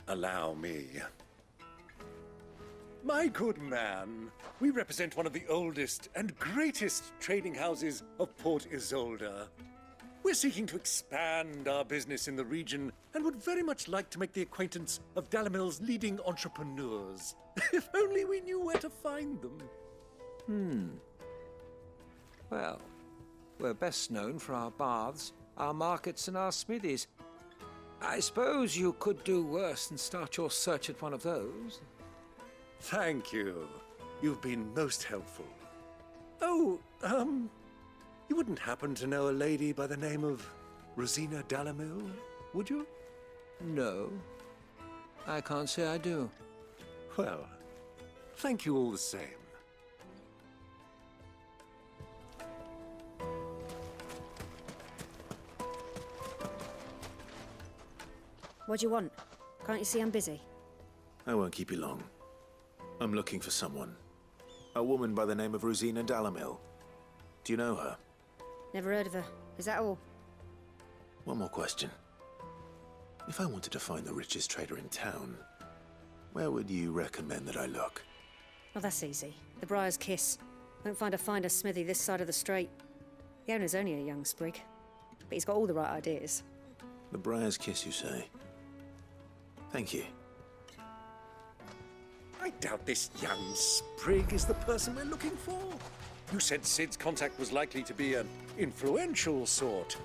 Allow me. My good man, we represent one of the oldest and greatest trading houses of Port Isolde. We're seeking to expand our business in the region and would very much like to make the acquaintance of Dalamil's leading entrepreneurs. If only we knew where to find them. Well, we're best known for our baths, our markets, and our smithies. I suppose you could do worse than start your search at one of those. Thank you. You've been most helpful. Oh, you wouldn't happen to know a lady by the name of Rosina Dalamil, would you? No, I can't say I do. Well, thank you all the same. What do you want? Can't you see I'm busy? I won't keep you long. I'm looking for someone. A woman by the name of Rosina Dalamil. Do you know her? Never heard of her. Is that all? One more question. If I wanted to find the richest trader in town, where would you recommend that I look? Oh, that's easy. The Briar's Kiss. Won't find a finer smithy this side of the strait. The owner's only a young sprig, but he's got all the right ideas. The Briar's Kiss, you say? Thank you. I doubt this young sprig is the person we're looking for. You said Sid's contact was likely to be an influential sort.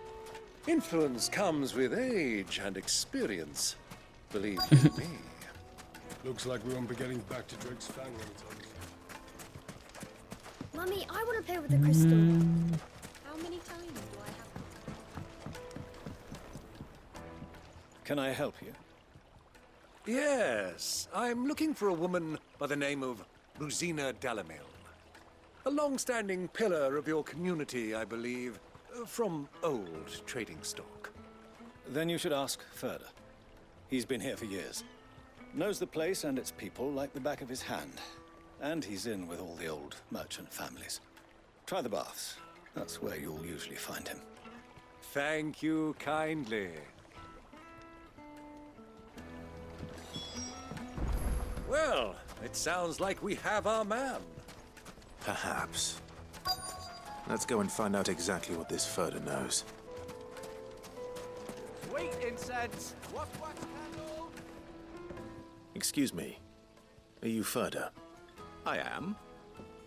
Influence comes with age and experience. Believe you me. Looks like we won't be getting back to Drake's Fang anytime soon. Mummy, I want to play with the crystal. How many times do I have? Can I help you? Yes, I'm looking for a woman by the name of Rosina Dalamil. A long-standing pillar of your community, I believe, from old trading stock. Then you should ask further. He's been here for years. Knows the place and its people like the back of his hand. And he's in with all the old merchant families. Try the baths. That's where you'll usually find him. Thank you kindly. Well, it sounds like we have our man. Perhaps. Let's go and find out exactly what this Furder knows. Sweet incense! Wax candle! Excuse me. Are you Furder? I am.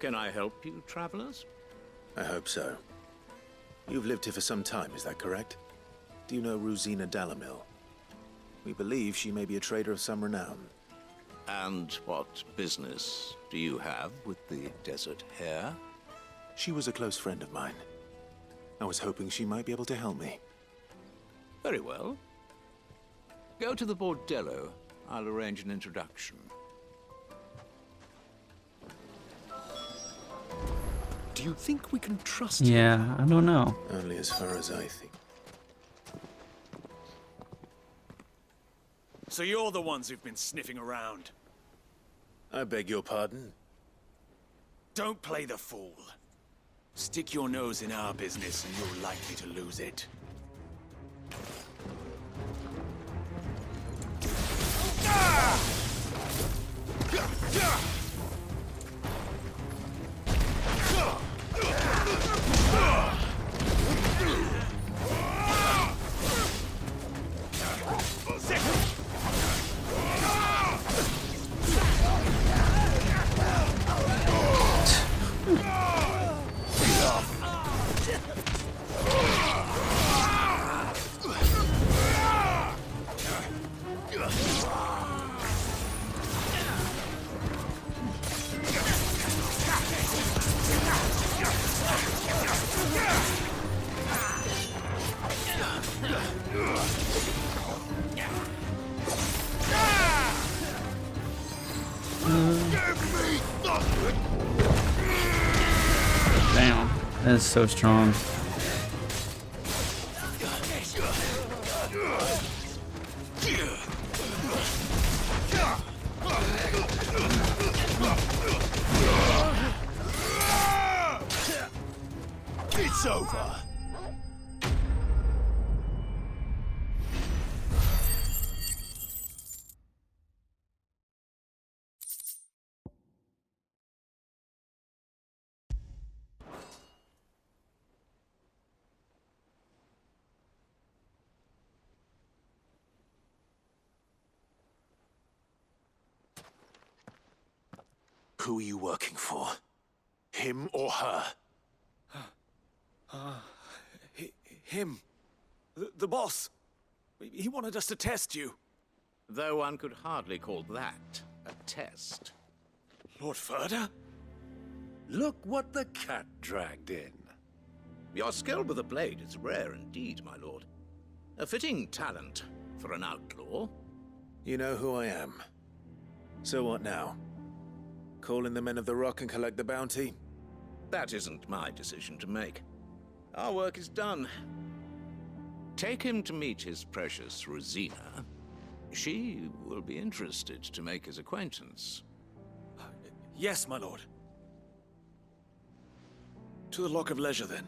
Can I help you, travelers? I hope so. You've lived here for some time, is that correct? Do you know Rosina Dalamil? We believe she may be a trader of some renown. And what business do you have with the Desert Hare? She was a close friend of mine. I was hoping she might be able to help me. Very well. Go to the bordello. I'll arrange an introduction. Do you think we can trust him? Yeah, I don't know. Only as far as I think. So you're the ones who've been sniffing around? I beg your pardon? Don't play the fool. Stick your nose in our business and you're likely to lose it. Damn, that is so strong. It's over. Who are you working for? Him or her? Him. The boss. He wanted us to test you. Though one could hardly call that a test. Lord Ferda? Look what the cat dragged in. Your skill with the blade is rare indeed, my lord. A fitting talent for an outlaw. You know who I am. So what now? Call in the Men of the Rock and collect the bounty? That isn't my decision to make. Our work is done. Take him to meet his precious Rosina. She will be interested to make his acquaintance. Yes, my lord. To the Lock of Leisure, then.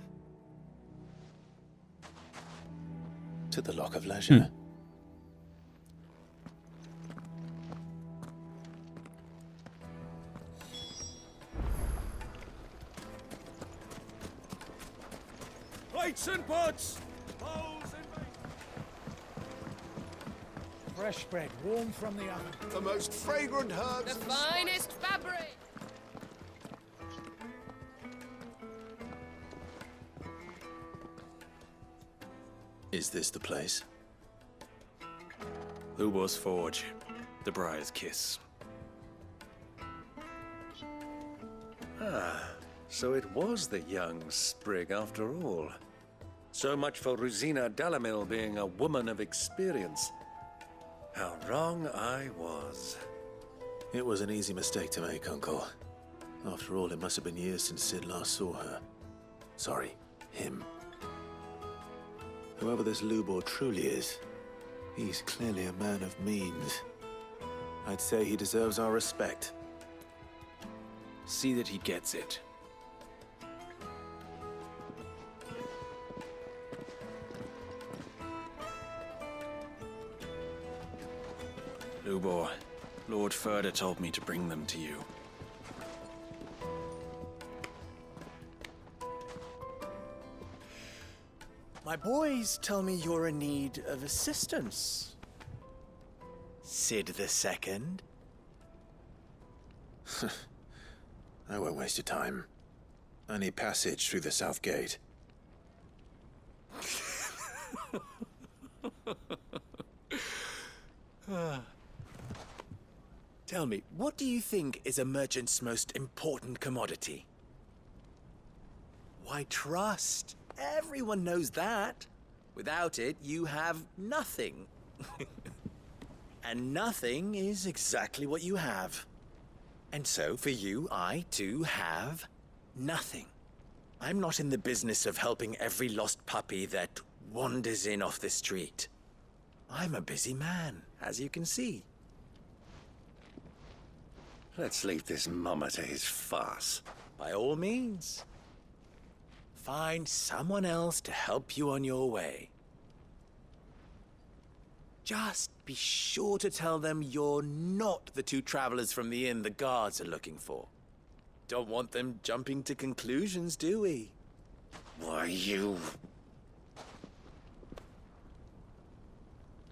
To the Lock of Leisure? Plates and pots! Bowls and Fresh bread, warm from the oven. The most fragrant herbs. The finest fabric. Is this the place? Ubor's Forge. The Briar's Kiss. Ah, so it was the young sprig after all. So much for Rosina Dalamil being a woman of experience. How wrong I was. It was an easy mistake to make, Uncle. After all, it must have been years since Sid last saw her. Sorry, him. Whoever this Lubor truly is, he's clearly a man of means. I'd say he deserves our respect. See that he gets it. Lubor, Lord Ferda told me to bring them to you. My boys tell me you're in need of assistance. Sid the Second. I won't waste your time. I need passage through the south gate. Tell me, what do you think is a merchant's most important commodity? Why, trust. Everyone knows that. Without it, you have nothing. And nothing is exactly what you have. And so, for you, I, too, have nothing. I'm not in the business of helping every lost puppy that wanders in off the street. I'm a busy man, as you can see. Let's leave this mummer to his farce. By all means. Find someone else to help you on your way. Just be sure to tell them you're not the two travelers from the inn the guards are looking for. Don't want them jumping to conclusions, do we? Why, you...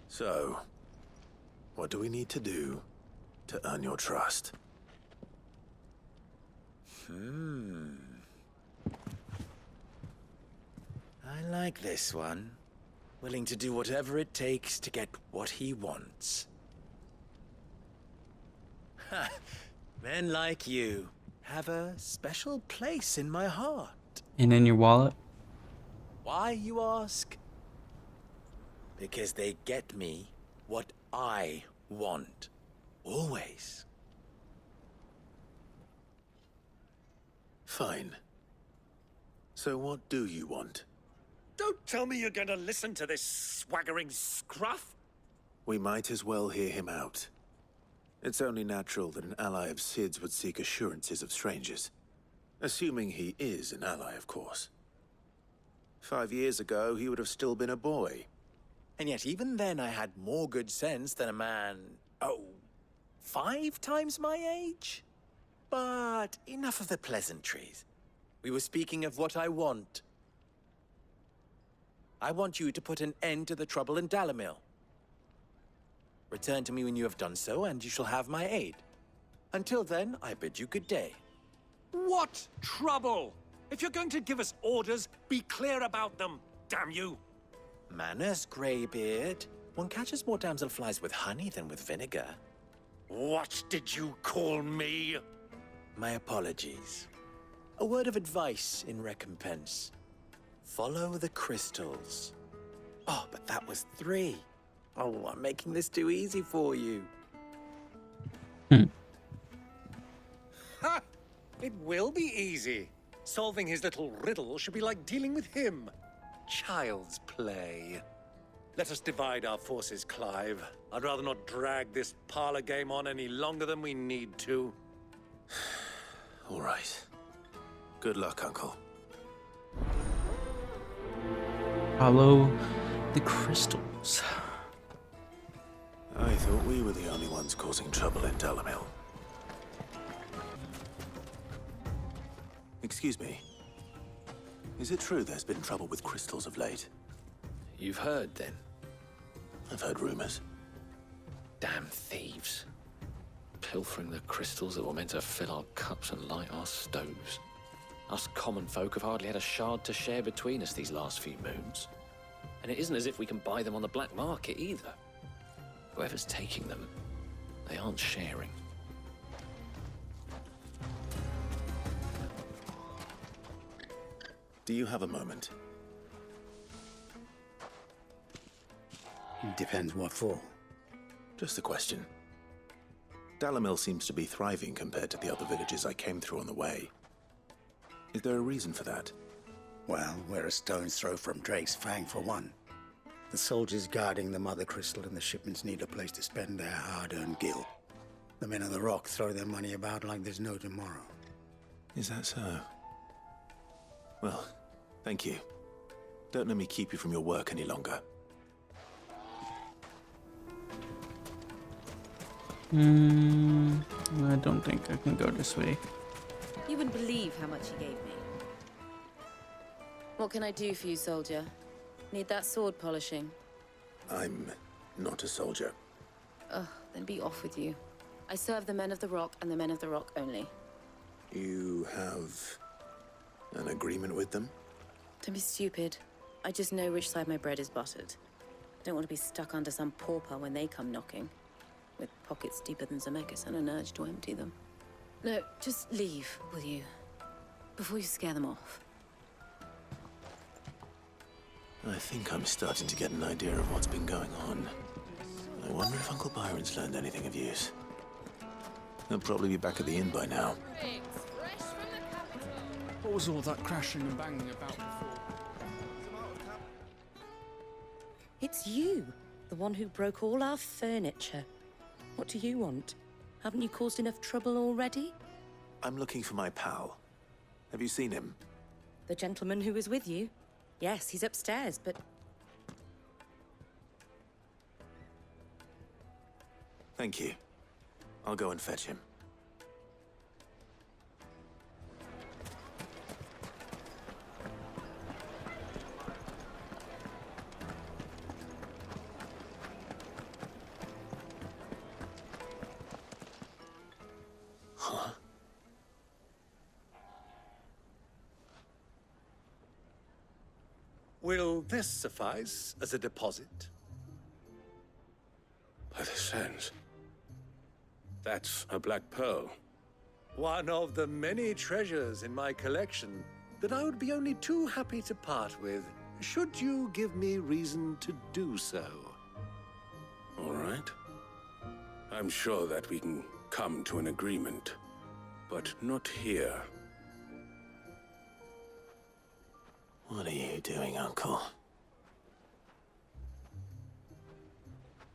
So, what do we need to do to earn your trust? I like this one. Willing to do whatever it takes to get what he wants. Ha! Men like you have a special place in my heart. And in your wallet? Why, you ask? Because they get me what I want. Always. Fine. So what do you want? Don't tell me you're going to listen to this swaggering scruff! We might as well hear him out. It's only natural that an ally of Sid's would seek assurances of strangers. Assuming he is an ally, of course. 5 years ago, he would have still been a boy. And yet even then I had more good sense than a man, 5 times my age? But enough of the pleasantries. We were speaking of what I want. I want you to put an end to the trouble in Dalamil. Return to me when you have done so, and you shall have my aid. Until then, I bid you good day. What trouble? If you're going to give us orders, be clear about them, damn you! Manners, Greybeard. One catches more damselflies with honey than with vinegar. What did you call me? My apologies. A word of advice in recompense. Follow the crystals. Oh, but that was 3. Oh, I'm making this too easy for you. Ha! It will be easy. Solving his little riddle should be like dealing with him. Child's play. Let us divide our forces, Clive. I'd rather not drag this parlor game on any longer than we need to. All right. Good luck, Uncle. Follow the crystals. I thought we were the only ones causing trouble in Dalamil. Excuse me. Is it true there's been trouble with crystals of late? You've heard, then? I've heard rumors. Damn thieves. Pilfering the crystals that were meant to fill our cups and light our stoves. Us common folk have hardly had a shard to share between us these last few moons. And it isn't as if we can buy them on the black market either. Whoever's taking them, they aren't sharing. Do you have a moment? Depends what for. Just a question. Dalamil seems to be thriving compared to the other villages I came through on the way. Is there a reason for that? Well, we're a stone's throw from Drake's Fang, for one. The soldiers guarding the Mother Crystal and the shipments need a place to spend their hard-earned gil. The men of the Rock throw their money about like there's no tomorrow. Is that so? Well, thank you. Don't let me keep you from your work any longer. I don't think I can go this way. You wouldn't believe how much he gave me. What can I do for you, soldier? Need that sword polishing? I'm not a soldier. Ugh, then be off with you. I serve the men of the Rock and the men of the Rock only. You have an agreement with them? Don't be stupid. I just know which side my bread is buttered. Don't want to be stuck under some pauper when they come knocking. With pockets deeper than Zemeckis and an urge to empty them. No, just leave, will you? Before you scare them off. I think I'm starting to get an idea of what's been going on. I wonder if Uncle Byron's learned anything of use. He'll probably be back at the inn by now. What was all that crashing and banging about before? It's you, the one who broke all our furniture. What do you want? Haven't you caused enough trouble already? I'm looking for my pal. Have you seen him? The gentleman who was with you? Yes, he's upstairs, but... Thank you. I'll go and fetch him. Huh? Will this suffice as a deposit? By the sands. That's a black pearl. One of the many treasures in my collection that I would be only too happy to part with, should you give me reason to do so. All right. I'm sure that we can come to an agreement, but not here. What are you doing, Uncle?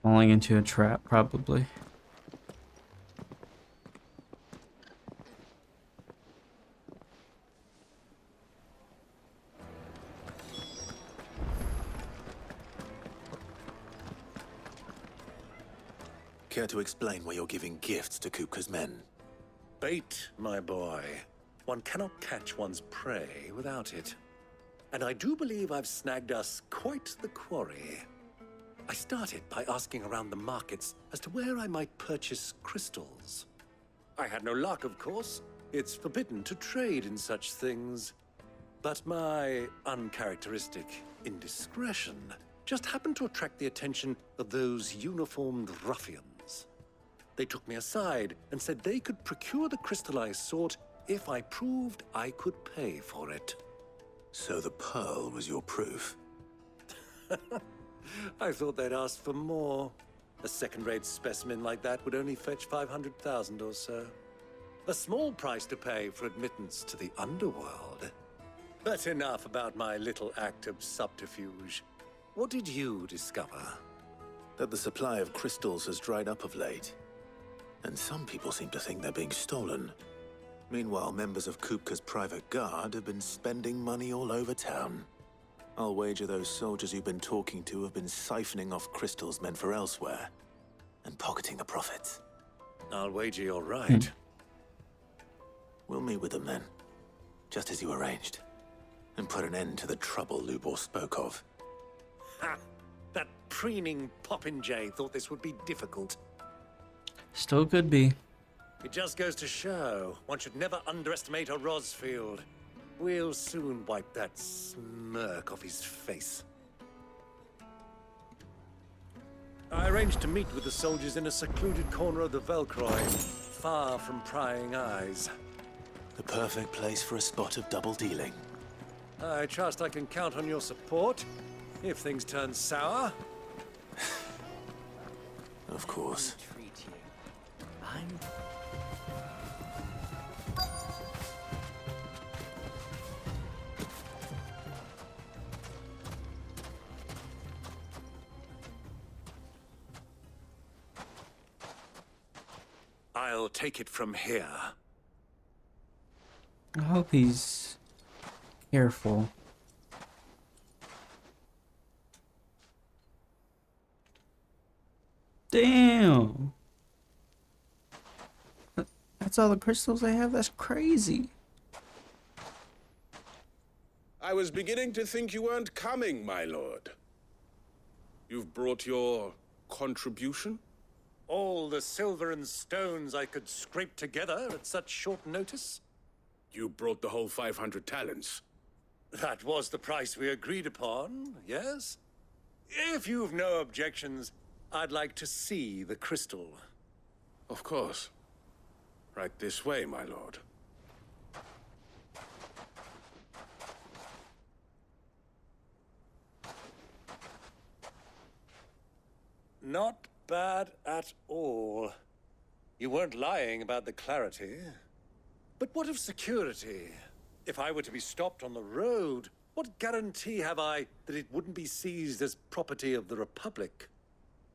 Falling into a trap, probably. Care to explain why you're giving gifts to Kupka's men? Bait, my boy. One cannot catch one's prey without it. And I do believe I've snagged us quite the quarry. I started by asking around the markets as to where I might purchase crystals. I had no luck, of course. It's forbidden to trade in such things. But my uncharacteristic indiscretion just happened to attract the attention of those uniformed ruffians. They took me aside and said they could procure the crystal I sought if I proved I could pay for it. So the pearl was your proof? I thought they'd asked for more. A second-rate specimen like that would only fetch 500,000 or so. A small price to pay for admittance to the underworld. But enough about my little act of subterfuge. What did you discover? That the supply of crystals has dried up of late. And some people seem to think they're being stolen. Meanwhile, members of Kupka's private guard have been spending money all over town. I'll wager those soldiers you've been talking to have been siphoning off crystals meant for elsewhere, and pocketing the profits. I'll wager you're right. We'll meet with them then, just as you arranged, and put an end to the trouble Lubor spoke of. Ha! That preening popinjay thought this would be difficult. Still could be. It just goes to show, one should never underestimate a Rosfield. We'll soon wipe that smirk off his face. I arranged to meet with the soldiers in a secluded corner of the Velcroy, far from prying eyes. The perfect place for a spot of double dealing. I trust I can count on your support, if things turn sour. Of course. I'll take it from here. I hope he's careful. Damn. That's all the crystals they have? That's crazy. I was beginning to think you weren't coming, my lord. You've brought your contribution? All the silver and stones I could scrape together at such short notice? You brought the whole 500 talents. That was the price we agreed upon, yes? If you've no objections, I'd like to see the crystal. Of course. Right this way, my lord. Not bad at all. You weren't lying about the clarity. But what of security? If I were to be stopped on the road, what guarantee have I that it wouldn't be seized as property of the Republic?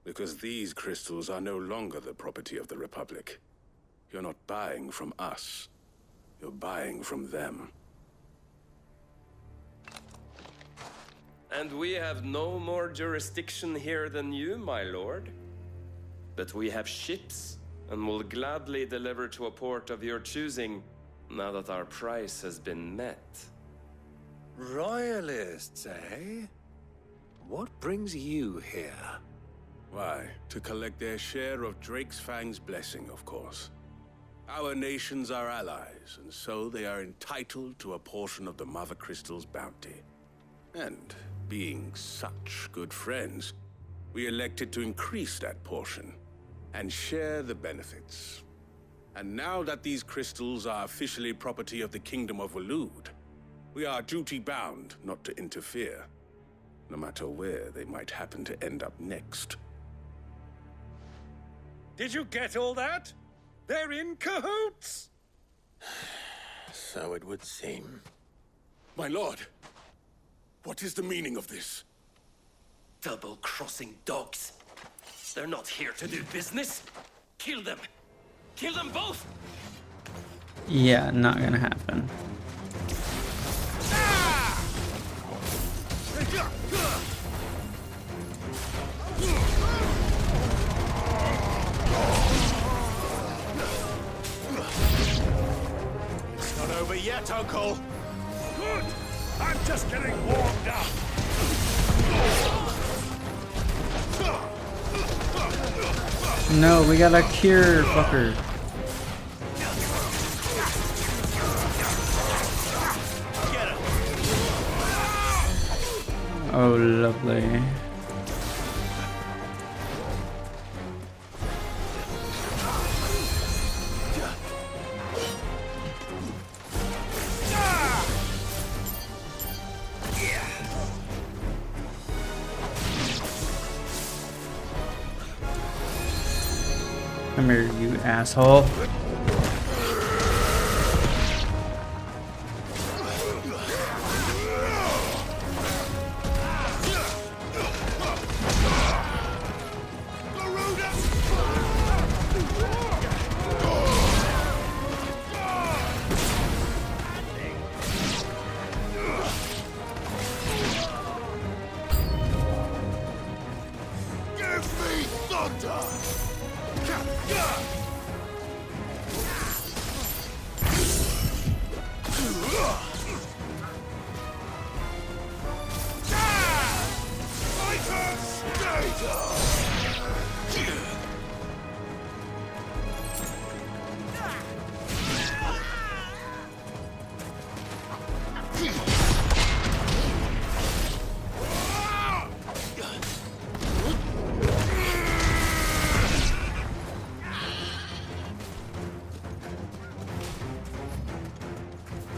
Because these crystals are no longer the property of the Republic. You're not buying from us. You're buying from them. And we have no more jurisdiction here than you, my lord. But we have ships, and will gladly deliver to a port of your choosing, now that our price has been met. Royalists, eh? What brings you here? Why, to collect their share of Drake's Fang's blessing, of course. Our nations are allies, and so they are entitled to a portion of the Mother Crystal's bounty. And being such good friends, we elected to increase that portion and share the benefits. And now that these crystals are officially property of the Kingdom of Waloed, we are duty-bound not to interfere, no matter where they might happen to end up next. Did you get all that? They're in cahoots! So it would seem. My lord, What is the meaning of this? Double-crossing dogs. They're not here to do business. Kill them. Kill them both. Yeah, not gonna happen. It's not over yet, Uncle. Good. I'm just getting warmed up. No, we gotta cure, fucker. Oh, lovely. Come here, you asshole. Give me thunder!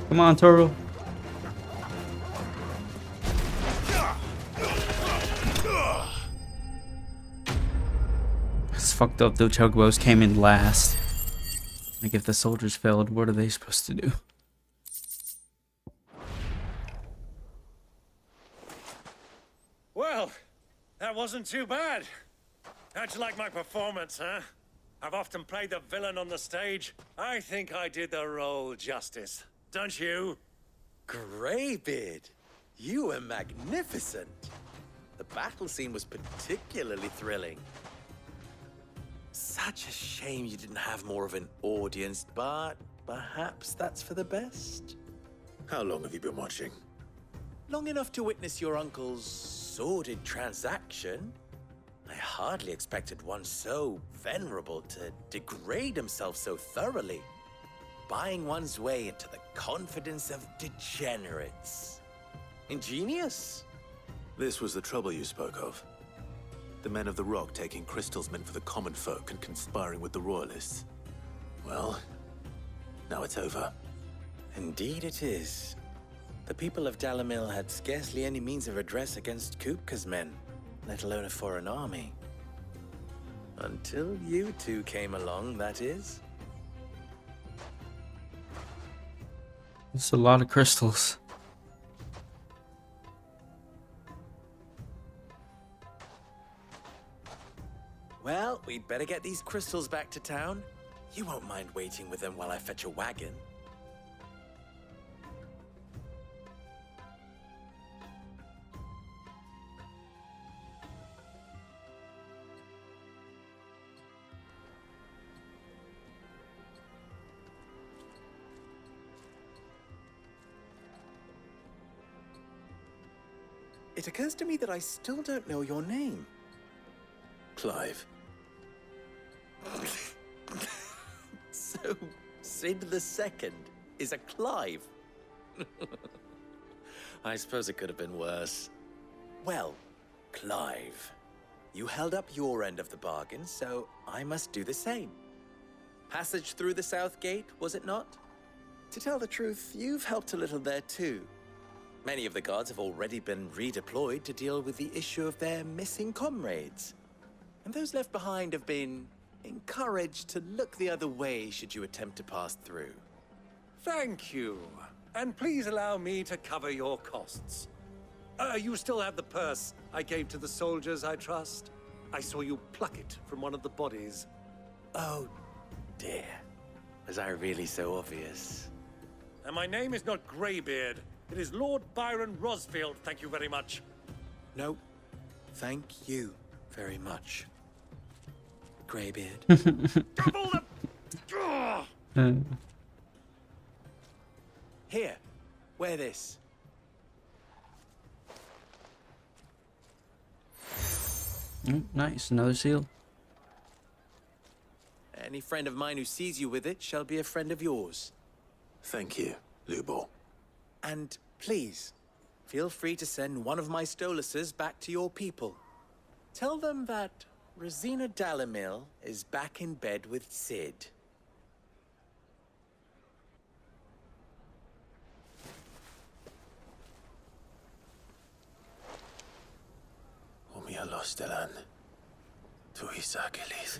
Come on, Torgal. It's fucked up though. Chugbo's came in last. Like if the soldiers failed, what are they supposed to do? Well, that wasn't too bad. How'd you like my performance, huh? I've often played the villain on the stage. I think I did the role justice. Don't you? Greybeard, you were magnificent. The battle scene was particularly thrilling. Such a shame you didn't have more of an audience, but perhaps that's for the best. How long have you been watching? Long enough to witness your uncle's sordid transaction. I hardly expected one so venerable to degrade himself so thoroughly. Buying one's way into the confidence of degenerates. Ingenious. This was the trouble you spoke of. The men of the Rock taking crystals meant for the common folk and conspiring with the royalists. Well, now it's over. Indeed it is. The people of Dalamil had scarcely any means of redress against Kupka's men, let alone a foreign army. Until you two came along, that is. It's a lot of crystals. Well, we'd better get these crystals back to town. You won't mind waiting with them while I fetch a wagon. It occurs to me that I still don't know your name. Clive. So, Sid the Second is a Clive. I suppose it could have been worse. Well, Clive, you held up your end of the bargain, so I must do the same. Passage through the South Gate, was it not? To tell the truth, you've helped a little there too. Many of the guards have already been redeployed to deal with the issue of their missing comrades. And those left behind have been encouraged to look the other way should you attempt to pass through. Thank you. And please allow me to cover your costs. You still have the purse I gave to the soldiers, I trust? I saw you pluck it from one of the bodies. Oh, dear. Was I really so obvious? And my name is not Greybeard. It is Lord Byron Rosfield, thank you very much. No, thank you very much, Greybeard. Double the... Here, wear this. Nice, another seal. Any friend of mine who sees you with it shall be a friend of yours. Thank you, Lubo. And please, feel free to send one of my Stoluses back to your people. Tell them that Rosina Dalamil is back in bed with Sid. Umia Lostelan. Tuisakelis.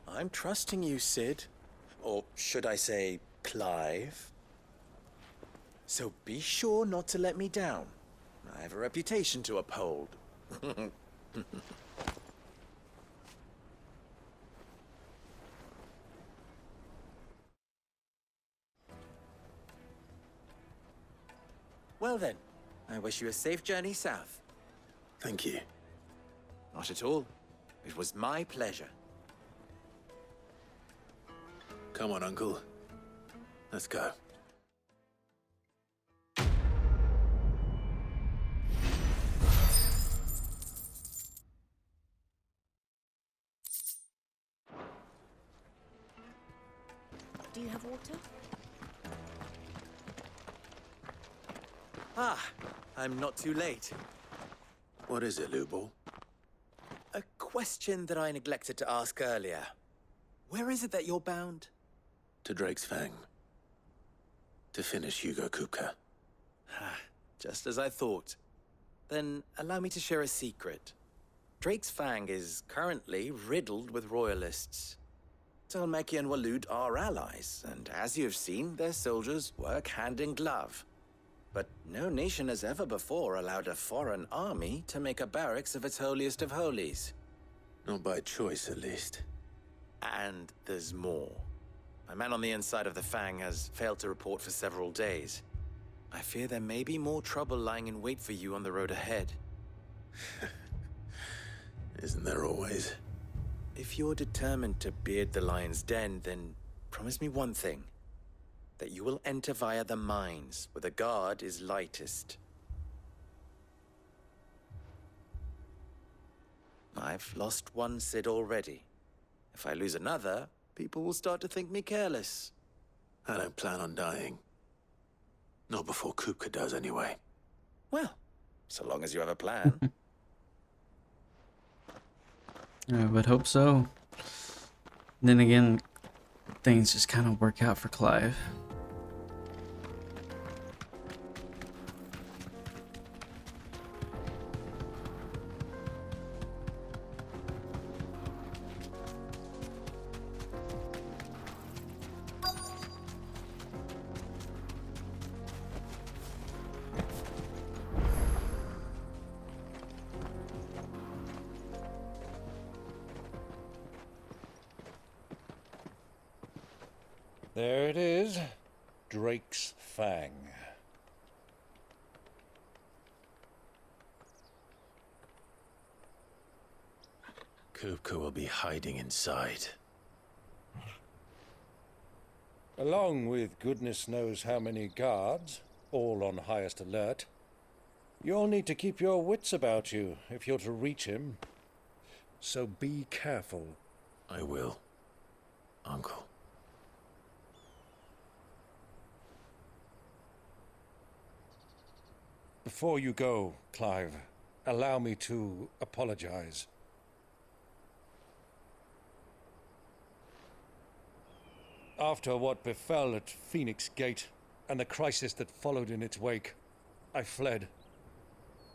I'm trusting you, Sid. Or should I say, Clive? So be sure not to let me down. I have a reputation to uphold. Well then, I wish you a safe journey south. Thank you. Not at all. It was my pleasure. Come on, Uncle. Let's go. Do you have water? Ah, I'm not too late. What is it, Lubo? A question that I neglected to ask earlier. Where is it that you're bound? To Drake's Fang. To finish Hugo Kupka. Just as I thought. Then allow me to share a secret. Drake's Fang is currently riddled with royalists. Talmeki and Walud are allies, and as you've seen, their soldiers work hand in glove. But no nation has ever before allowed a foreign army to make a barracks of its holiest of holies. Not by choice, at least. And there's more. A man on the inside of the Fang has failed to report for several days. I fear there may be more trouble lying in wait for you on the road ahead. Isn't there always? If you're determined to beard the lion's den, then promise me one thing. That you will enter via the mines, where the guard is lightest. I've lost one Sid already. If I lose another, people will start to think me careless. I don't plan on dying. Not before Kupka does, anyway. Well, so long as you have a plan. I would hope so. Then again, things just kind of work out for Clive. There it is. Drake's Fang. Kupka will be hiding inside. Along with goodness knows how many guards, all on highest alert. You'll need to keep your wits about you if you're to reach him. So be careful. I will, Uncle. Before you go, Clive, allow me to apologize. After what befell at Phoenix Gate and the crisis that followed in its wake, I fled.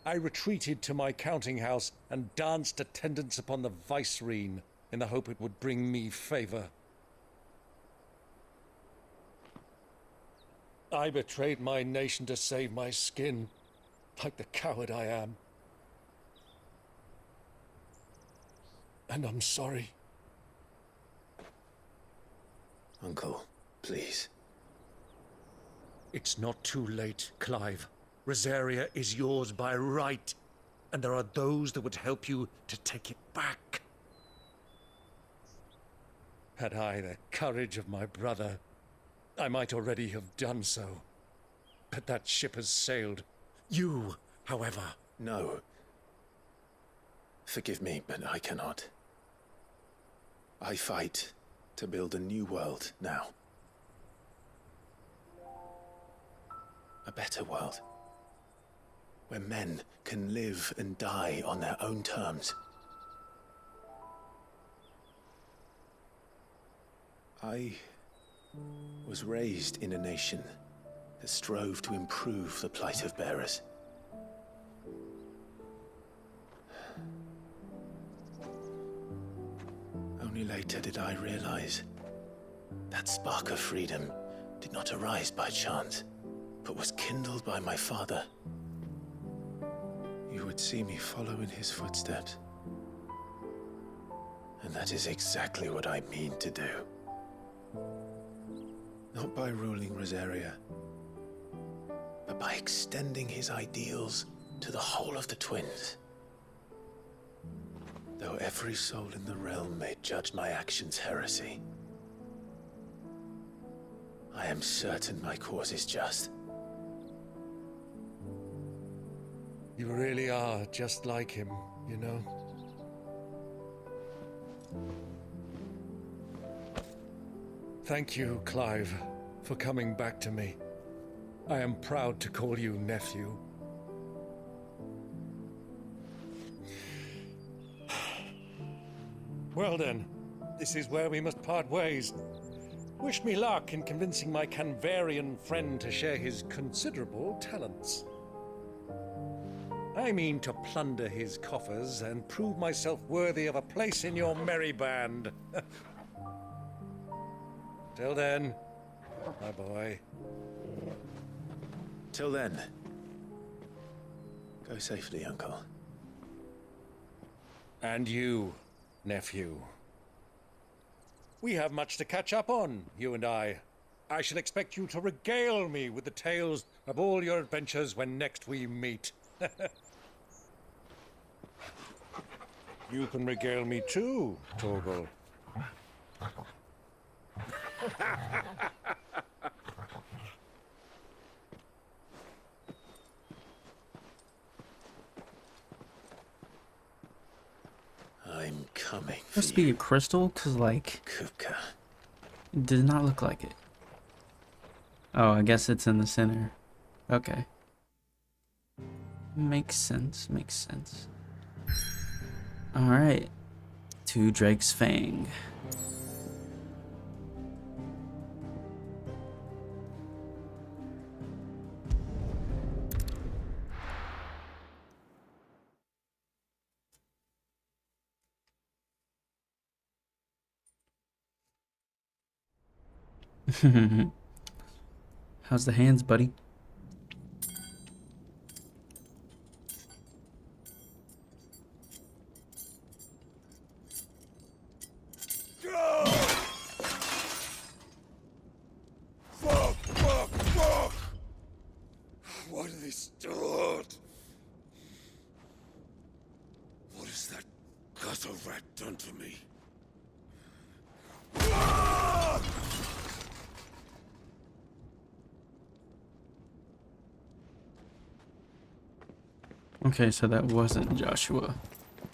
I retreated to my counting house and danced attendance upon the vicereine in the hope it would bring me favor. I betrayed my nation to save my skin, like the coward I am. And I'm sorry. Uncle, please. It's not too late, Clive. Rosaria is yours by right, and there are those that would help you to take it back. Had I the courage of my brother, I might already have done so. But that ship has sailed. You, however... No. Forgive me, but I cannot. I fight to build a new world now. A better world. Where men can live and die on their own terms. I was raised in a nation that strove to improve the plight of bearers. Only later did I realize that spark of freedom did not arise by chance, but was kindled by my father. You would see me follow in his footsteps. And that is exactly what I mean to do. Not by ruling Rosaria, but by extending his ideals to the whole of the twins. Though every soul in the realm may judge my actions heresy, I am certain my cause is just. You really are just like him, you know? Thank you, Clive, for coming back to me. I am proud to call you nephew. Well then, this is where we must part ways. Wish me luck in convincing my Canvarian friend to share his considerable talents. I mean to plunder his coffers and prove myself worthy of a place in your merry band. Till then, my boy. Till then, go safely, Uncle. And you, nephew. We have much to catch up on, you and I. I shall expect you to regale me with the tales of all your adventures when next we meet. You can regale me too, torgal. I'm coming. Must be a crystal, cause like Kupka. it does not look like it. Oh, I guess it's in the center. Okay. Makes sense. Makes sense. All right. To Drake's Fang. How's the hands, buddy? Fuck! What are they stored? What has that gutter rat done to me? Okay, so that wasn't Joshua.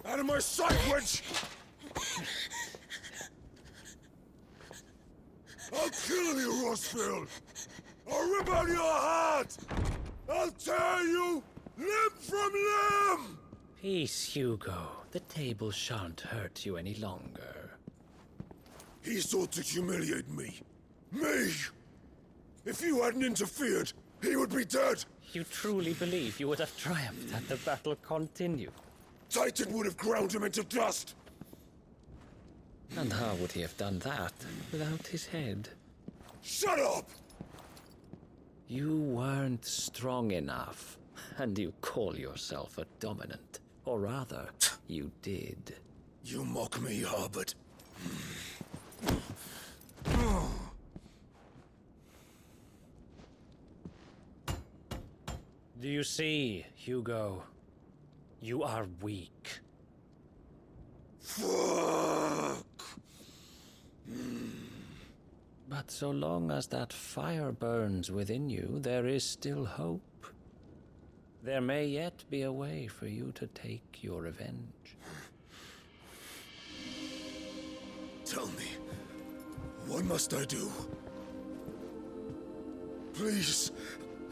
Out of my sight, witch! I'll kill you, Rosfield! I'll rip out your heart! I'll tear you limb from limb! Peace, Hugo. The table shan't hurt you any longer. He sought to humiliate me. Me! If you hadn't interfered, he would be dead. You truly believe you would have triumphed had the battle continued? Titan would have ground him into dust. And how would he have done that without his head? Shut up! You weren't strong enough, and you call yourself a dominant. Or rather, you did. You mock me, Harbert. Do you see, Hugo? You are weak. Fuck! But so long as that fire burns within you, there is still hope. There may yet be a way for you to take your revenge. Tell me, what must I do? Please,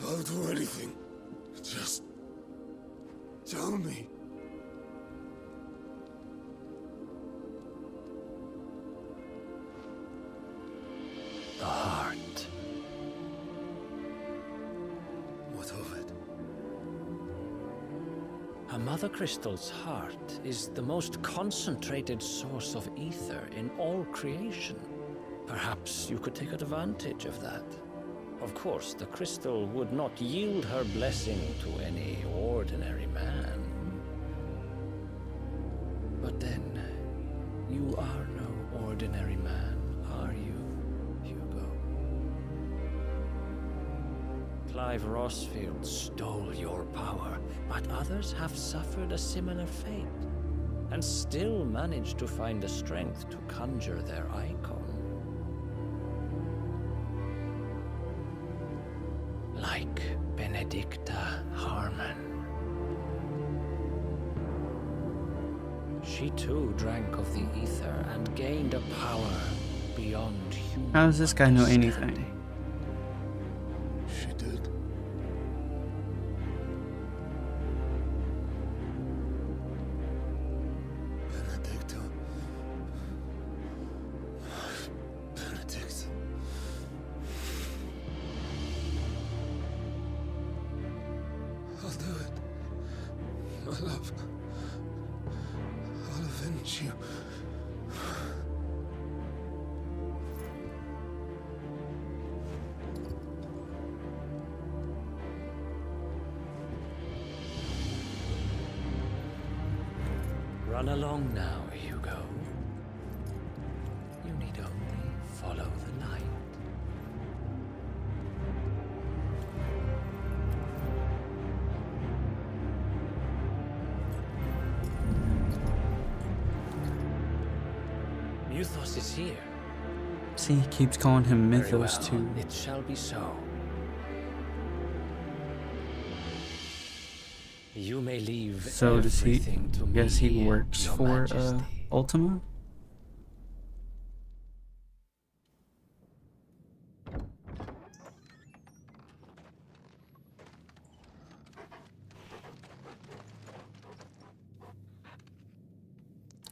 I'll do anything. Just tell me. The heart. What of it? A mother crystal's heart is the most concentrated source of ether in all creation. Perhaps you could take advantage of that. Of course, the crystal would not yield her blessing to any ordinary man. But then, you are no ordinary man, are you, Hugo? Clive Rosfield stole your power, but others have suffered a similar fate, and still managed to find the strength to conjure their icon. Like Benedicta Harmon. She too drank of the ether and gained a power beyond human. How does this guy know anything? She did. Benedicta. Benedict. I'll do it. My love. I'll avenge you. Run along now, Hugo. You need only follow the light. Mythos is here. See, he keeps calling him Very Mythos well, too. it shall be so. You may leave So does he? everything to Guess he me, works Your for Majesty. Ultima.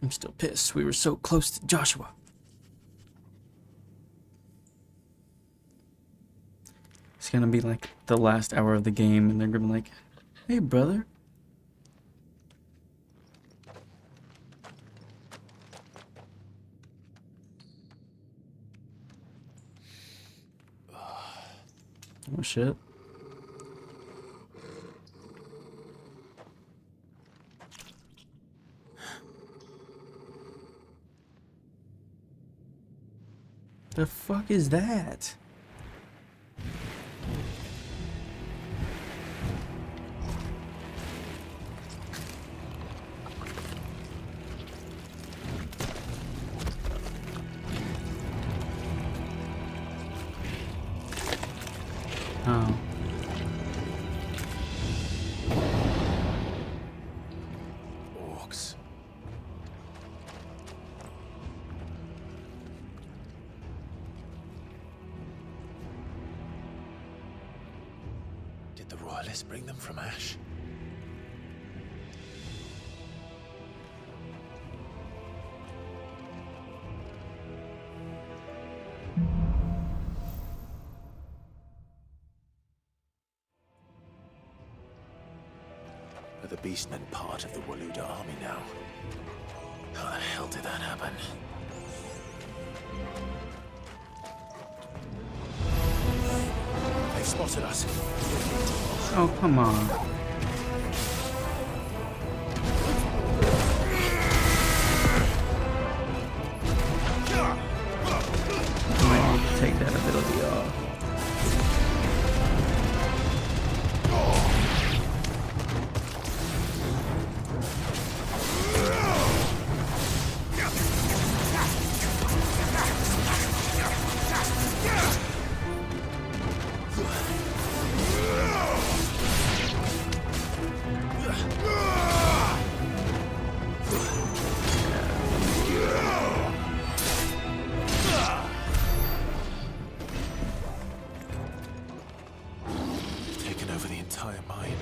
I'm still pissed. We were so close to Joshua. It's gonna be like the last hour of the game, and they're gonna be like, "Hey, brother." Oh shit. The fuck is that? Oh. Orcs. Did the royalists bring them from Ash? the beastmen part of the Waluda army now. How the hell did that happen? They've spotted us. Oh, come on. Might need to take that ability off. Taken over the entire mine.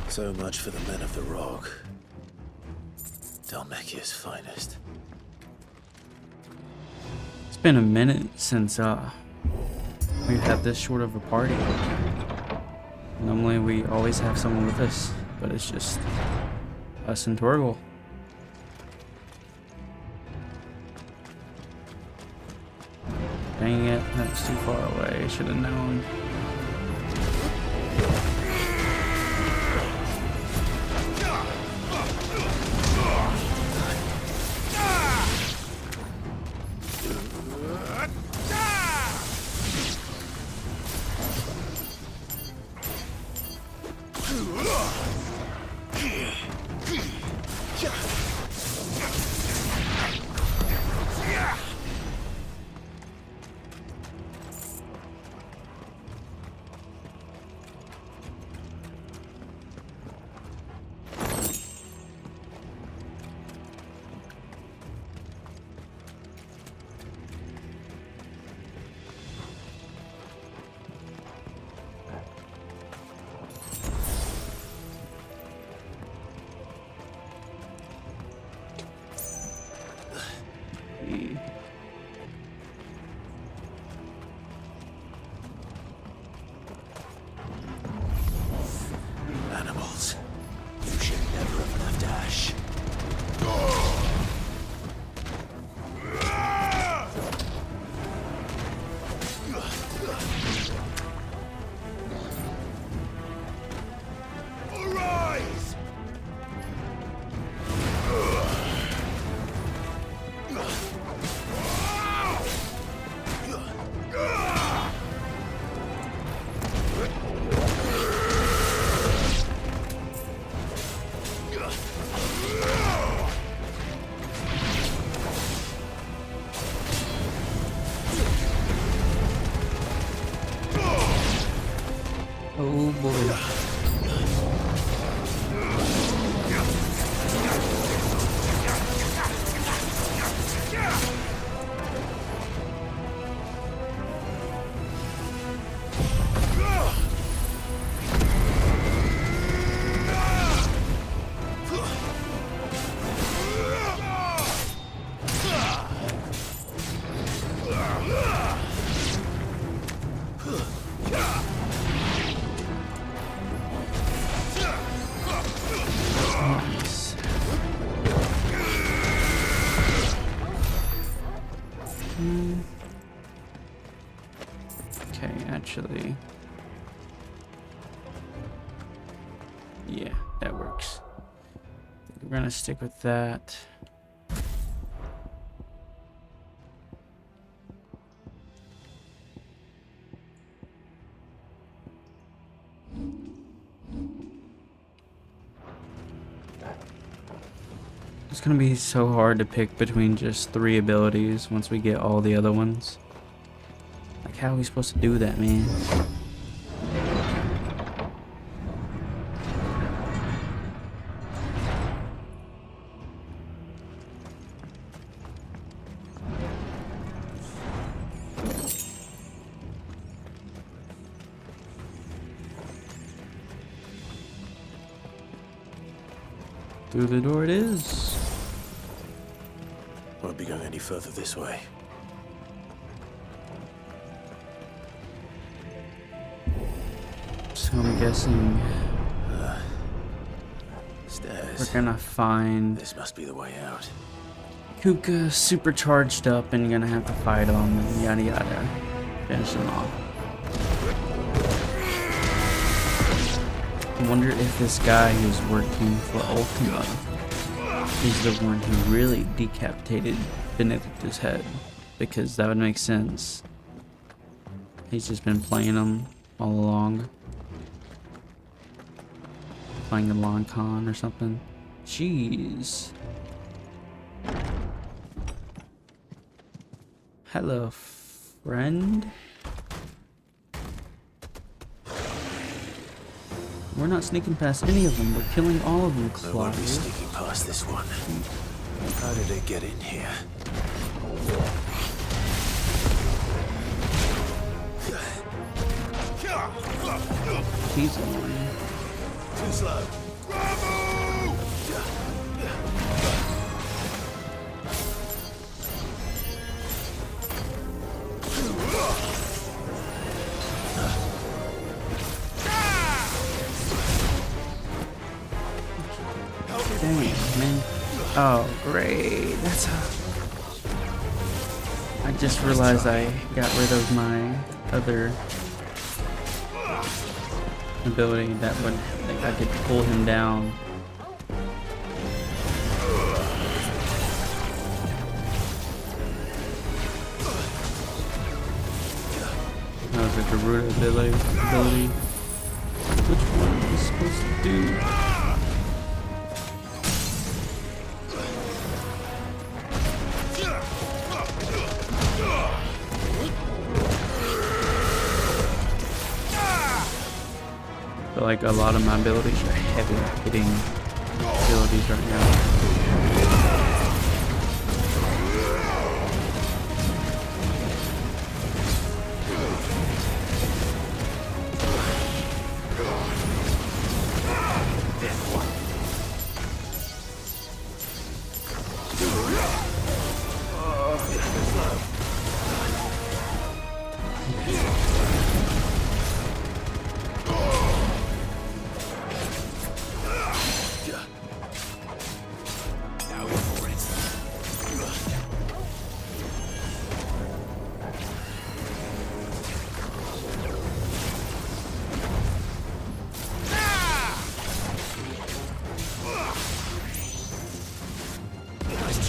So much for the men of the Rock. Dalmekia's finest. It's been a minute since we've had this short of a party. Normally we always have someone with us, but it's just us and Torgal. Dang it, that was too far away. I should have known. Animals. You should never have left Ash. Arise! Oh boy. Nice. Okay, actually. Yeah, that works. We're gonna stick with that. It's gonna be so hard to pick between just 3 abilities once we get all the other ones. Like, how are we supposed to do that, man? Through the door it is. Won't be going any further this way. So I'm guessing Stairs. we're gonna find This must be the way out. Kupka supercharged up and you're gonna have to fight him and yada yada. Finish him off. I wonder if this guy who's working for Ultima is the one who really decapitated Benedicta's head, because that would make sense. He's just been playing him all along. Playing the long con or something. Jeez. Hello, friend. We're not sneaking past any of them. We're killing all of them, I won't be Clive. sneaking past this one. How did it get in here? He's annoying. Too slow. Dang it, man. Oh, great. That's how... I just realized I got rid of my other ability that would... Like, I could pull him down. That was a Garuda ability. Which one am I supposed to do? I feel like a lot of my abilities are heavy hitting abilities right now.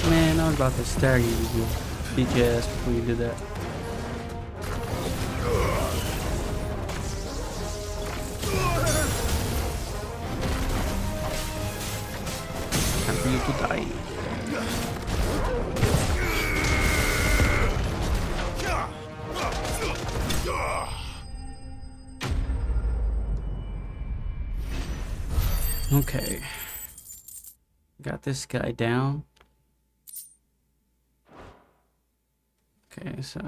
Man, I was about to stagger you, you bitch ass, before you did that. Time for you to die. Okay. Got this guy down. Okay, so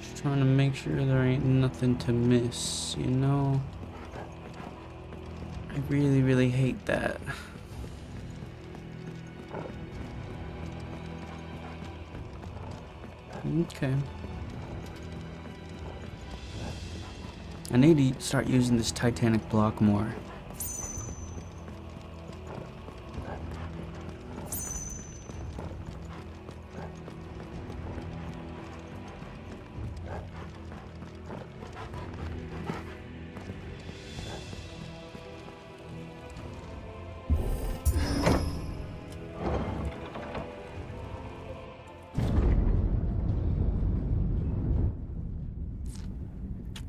just trying to make sure there ain't nothing to miss, you know? I really, really hate that. Okay. I need to start using this Titanic block more.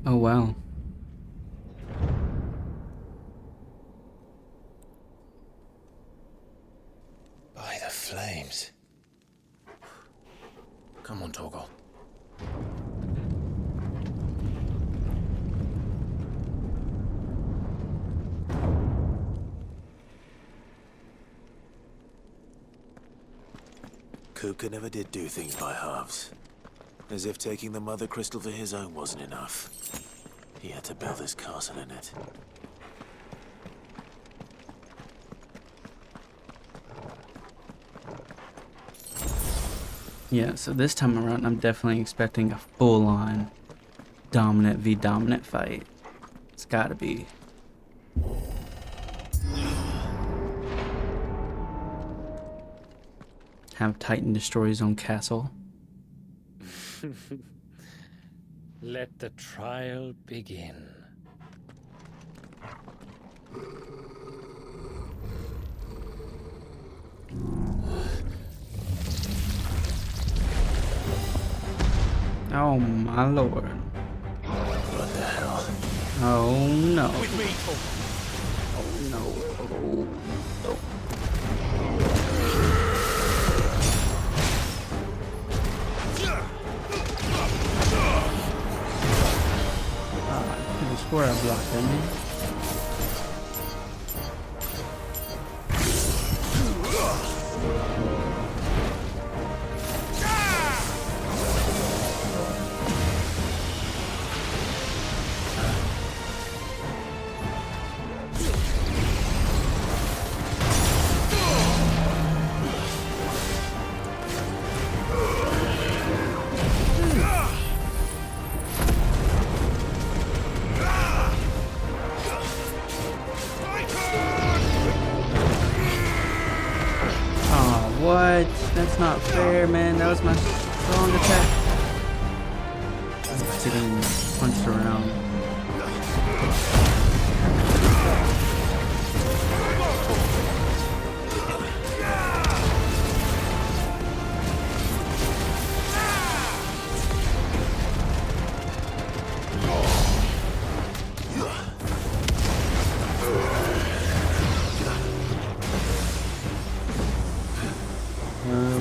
Oh wow. Come on, Torgal. Kupka never did do things by halves. As if taking the Mother Crystal for his own wasn't enough. He had to build his castle in it. Yeah, so this time around, I'm definitely expecting a full-on dominant v dominant fight. It's gotta be. Have Titan destroy his own castle. Let the trial begin. Oh my lord. What the hell? Oh no. With me. Oh no. Oh no. I swear I blocked that man. What? That's not fair, man. That was my strong attack. I didn't punch around.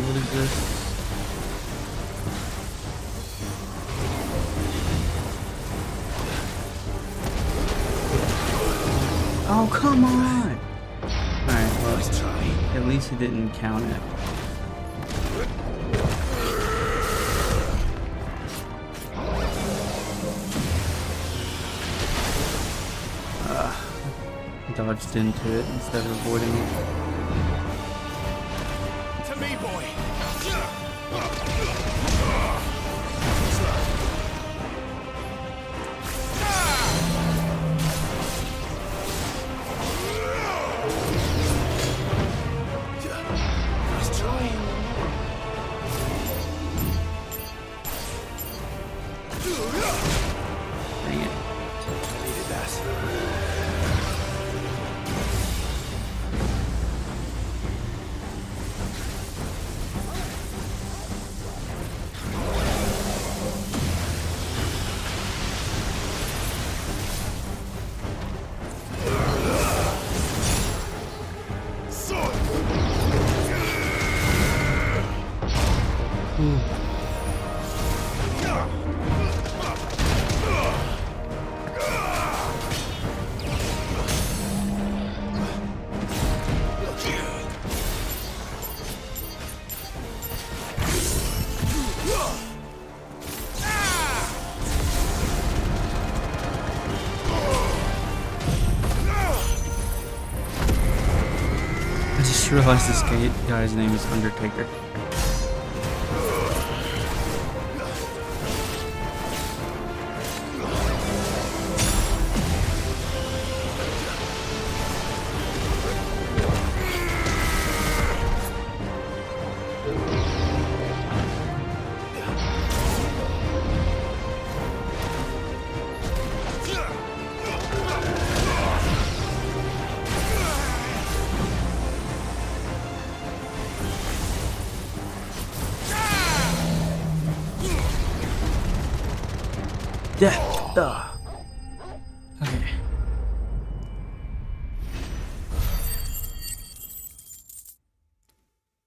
What is this? Oh, come on! Alright, well, at least he didn't count it. Dodged into it instead of avoiding it. To me, boy. Nice try. Dang it. I needed that. I just realized this guy's name is Undertaker. Death. Duh. Okay.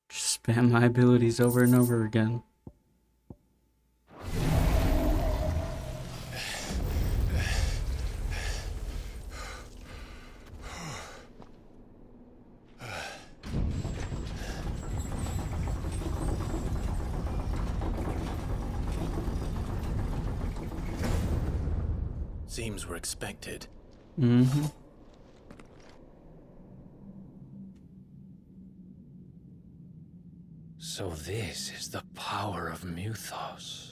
Just spam my abilities over and over again. Seems we're expected. Mm-hmm. So this is the power of Muthos.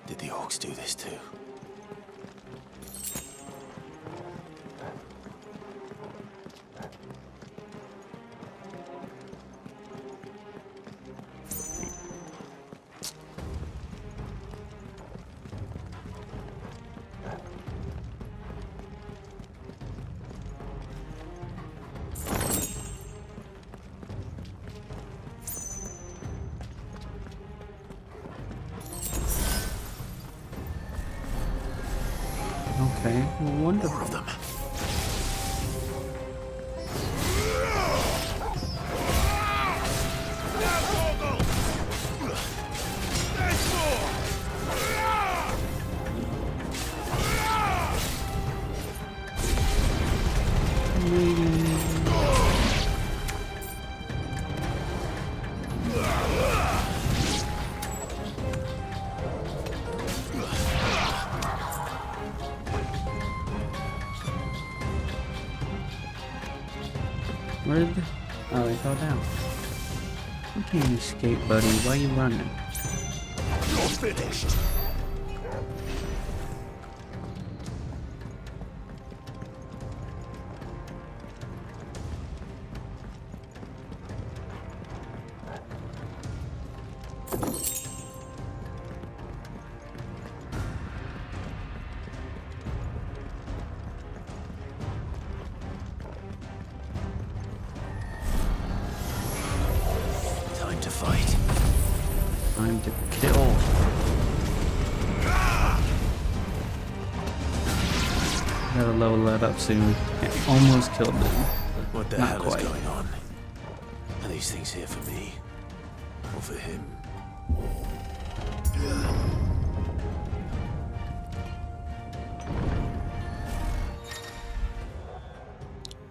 Did the orcs do this too? Okay, wonderful. More of them. Where did oh, they fell down. You can't escape, buddy. Why are you running? You're finished. Time to fight. Time to kill. Gotta level that up soon. I almost killed them. What the Not hell quite. is going on? Are these things here for me? Or for him?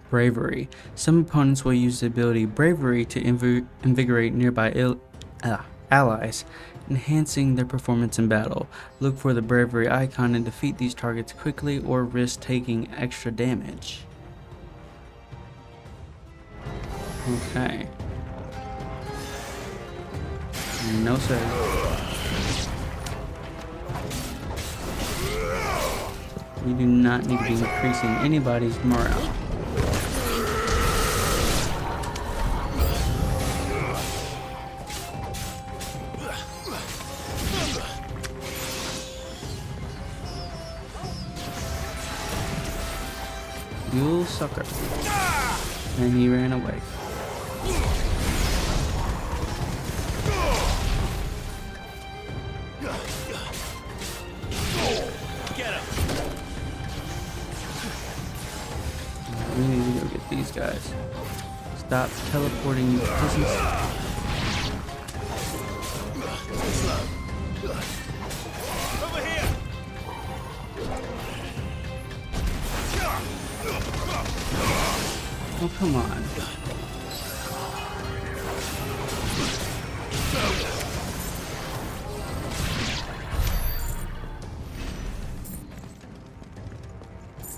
Bravery. Some opponents will use the ability Bravery to invigorate nearby allies, enhancing their performance in battle. Look for the Bravery icon and defeat these targets quickly or risk taking extra damage. Okay. No sir. We do not need to be increasing anybody's morale. You sucker. And he ran away. Get him. We need to go get these guys. Stop teleporting, you pussies. Over here. Oh, come on.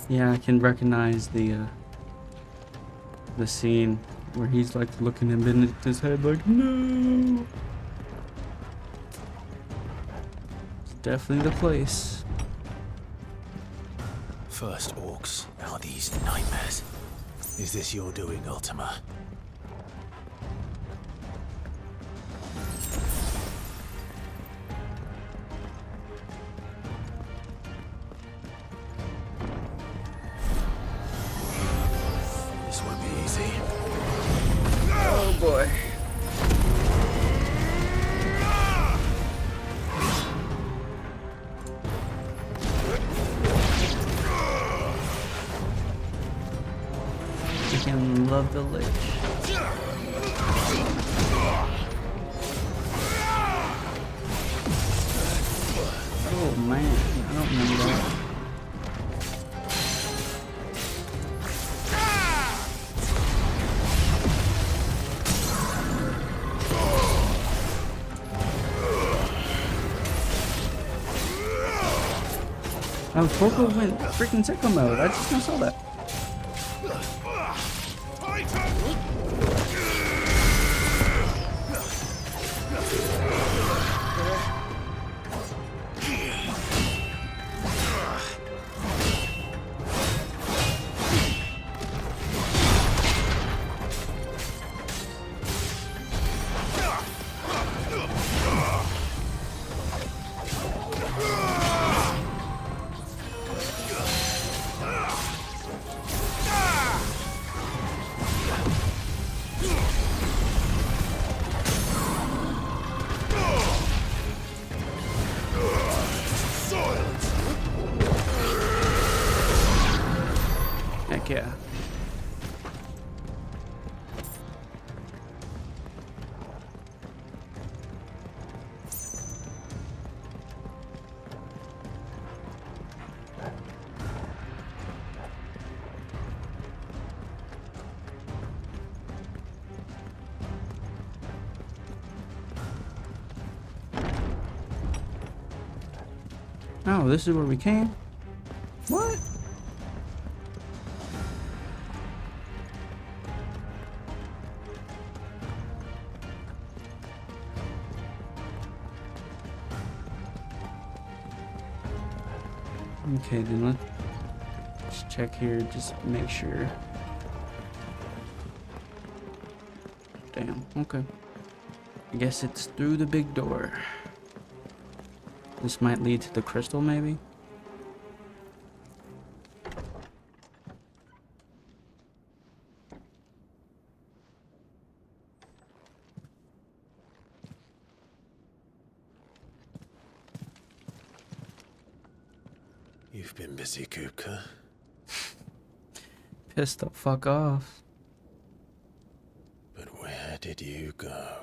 Yeah, I can recognize the scene where he's like looking him in his head like, no. It's definitely the place. First orcs, now these nightmares. Is this your doing, Ultima? This won't be easy. Oh boy. I can love the lich. Remember that. Oh, torgal went freaking sicko mode. I just now saw that. Heck yeah. Oh, this is where we came? What? Okay, then let's check here, just make sure. Damn, okay. I guess it's through the big door. This might lead to the crystal, maybe? You've been busy, Kupka. Pissed the fuck off. But where did you go?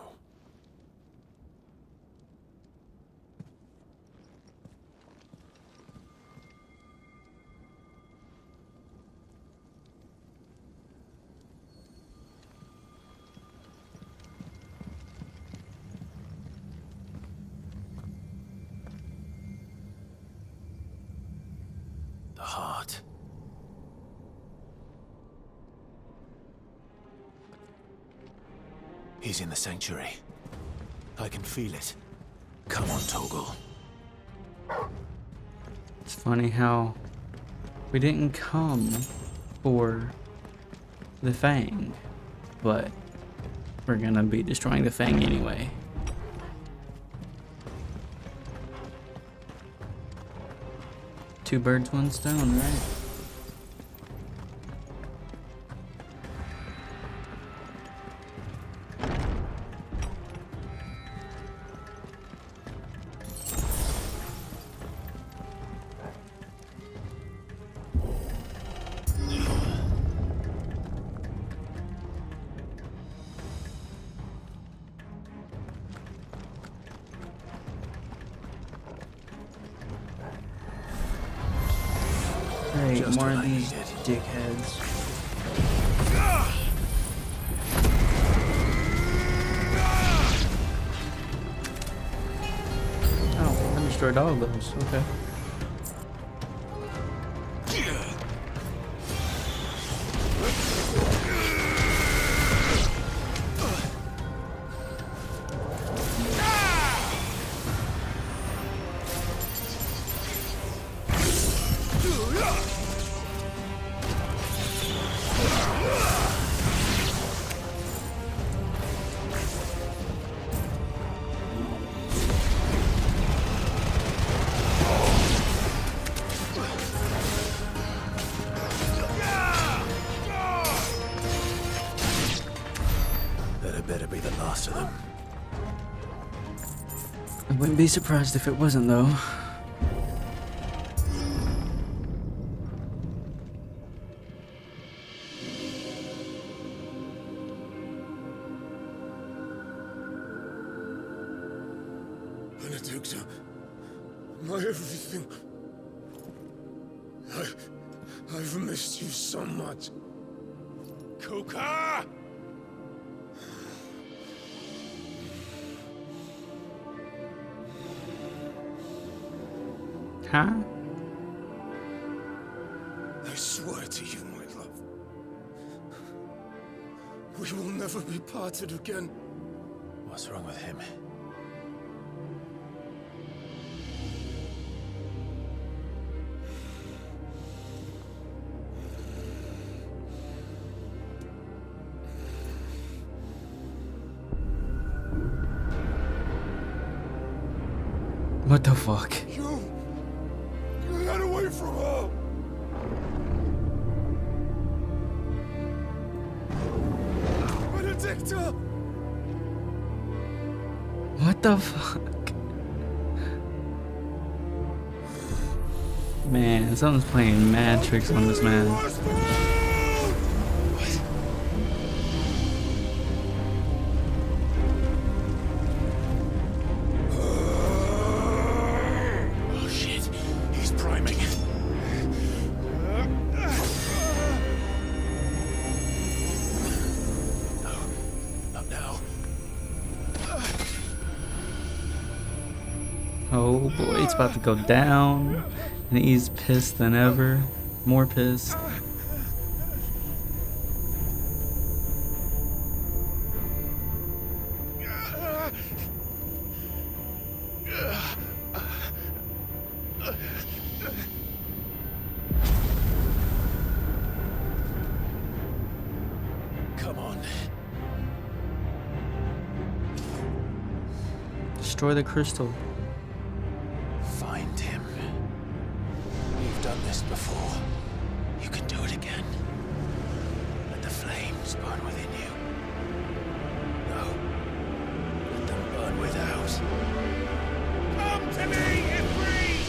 The heart. He's in the sanctuary. I can feel it. Come on, torgal. It's funny how we didn't come for the Fang, but we're gonna be destroying the Fang anyway. Two birds, one stone, right? Great, Just more what of I these needed. dickheads. Oh, I destroyed all of those. Okay. That better be the last of them. I wouldn't be surprised if it wasn't, though. Benedicta, my everything. I've missed you so much. Kupka! Huh? I swear to you, my love, we will never be parted again. What's wrong with him? What the fuck? You got away from her. Benedicta! What the fuck? Man, someone's playing mad tricks on this man. Oh shit, he's priming. No, not now. Oh boy, it's about to go down. And he's pissed than ever. More pissed. Come on. Destroy the crystal. Find him. You've done this before. You can do it again. Let the flames burn within you. No. Let them burn without. Come to me, Ifrit!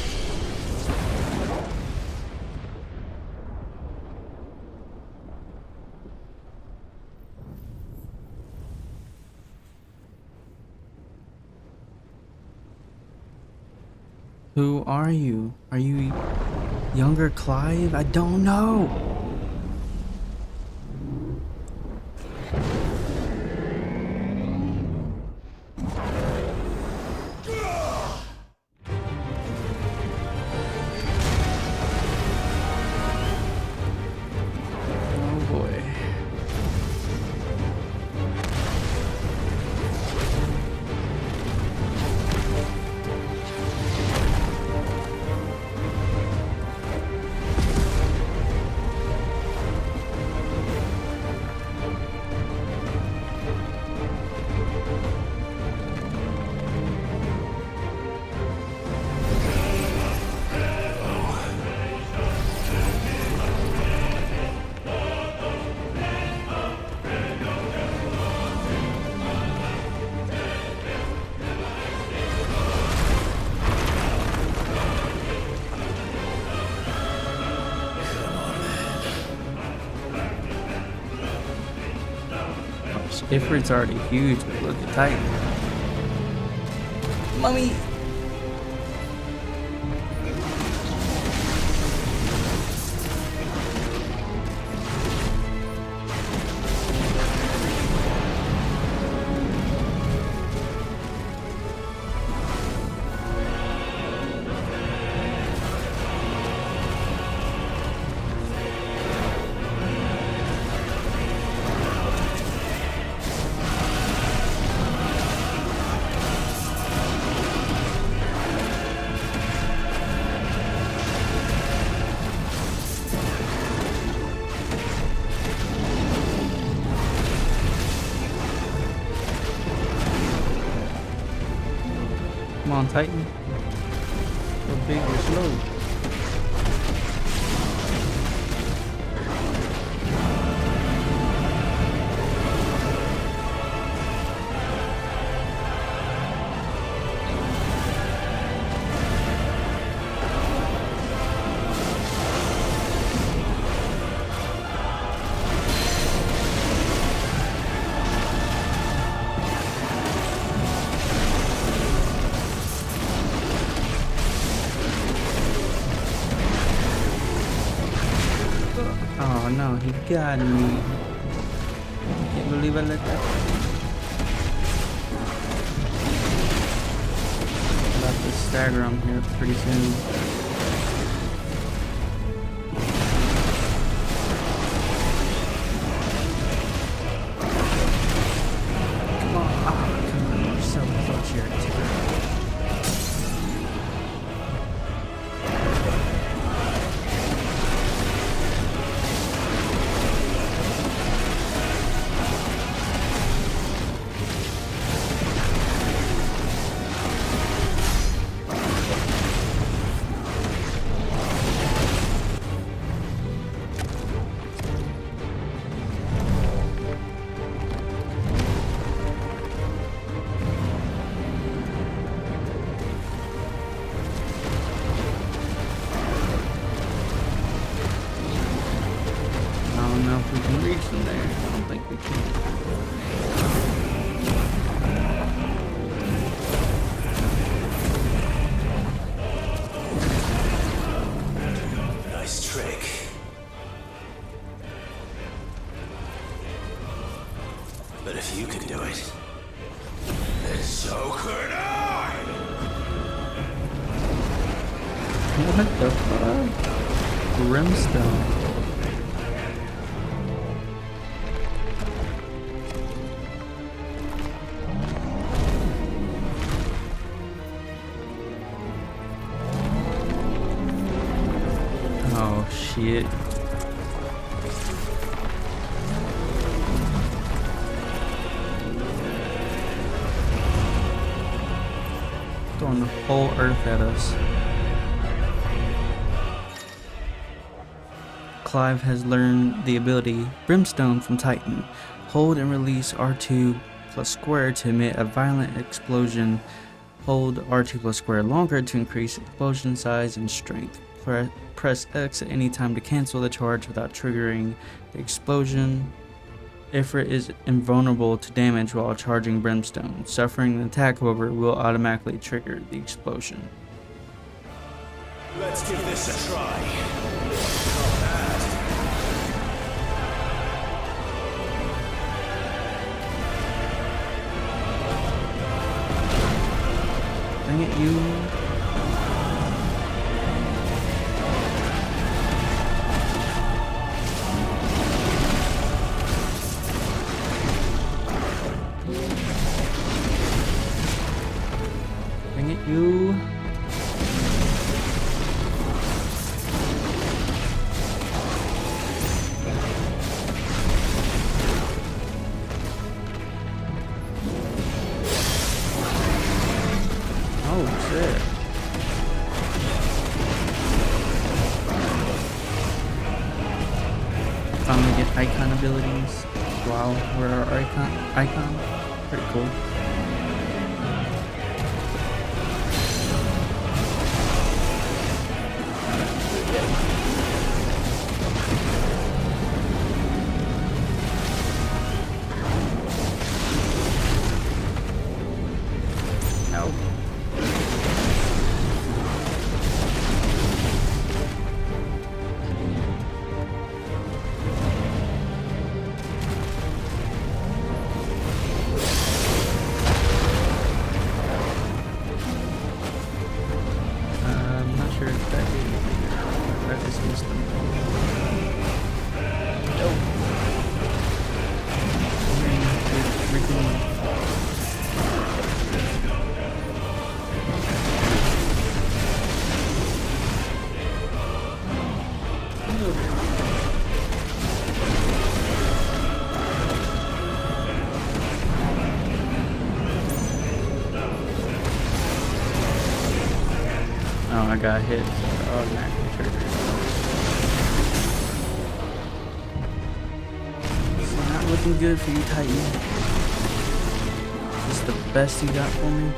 Who are you? Are you younger Clive? I don't know. Oh boy. Ifrit's already huge, but look at Titan. Mummy! Come on, Titan. Go big or slow. Oh no, he got me. Can't believe I let that. About to stagger him here pretty soon. Come on, you're so close here. I don't know if we can reach from there. I don't think we can. Nice trick. But if you can do it, then so could I! What the fuck? Brimstone. Oh shit. Throwing the whole earth at us. Clive has learned the ability Brimstone from Titan. Hold and release R2 plus square to emit a violent explosion. Hold R2 plus square longer to increase explosion size and strength. Press X at any time to cancel the charge without triggering the explosion. Ifrit is invulnerable to damage while charging Brimstone. Suffering an attack, however, will automatically trigger the explosion. Let's give this a try. Not bad. Dang it, you. Dang it, you. Oh shit. Finally get icon abilities. Wow, we're our icon. Pretty cool. No. I'm not sure if that did anything. That just missed them. Nope. Oh, I got hit. Automatically triggered. It's not looking good for you, Titan. Is this the best you got for me?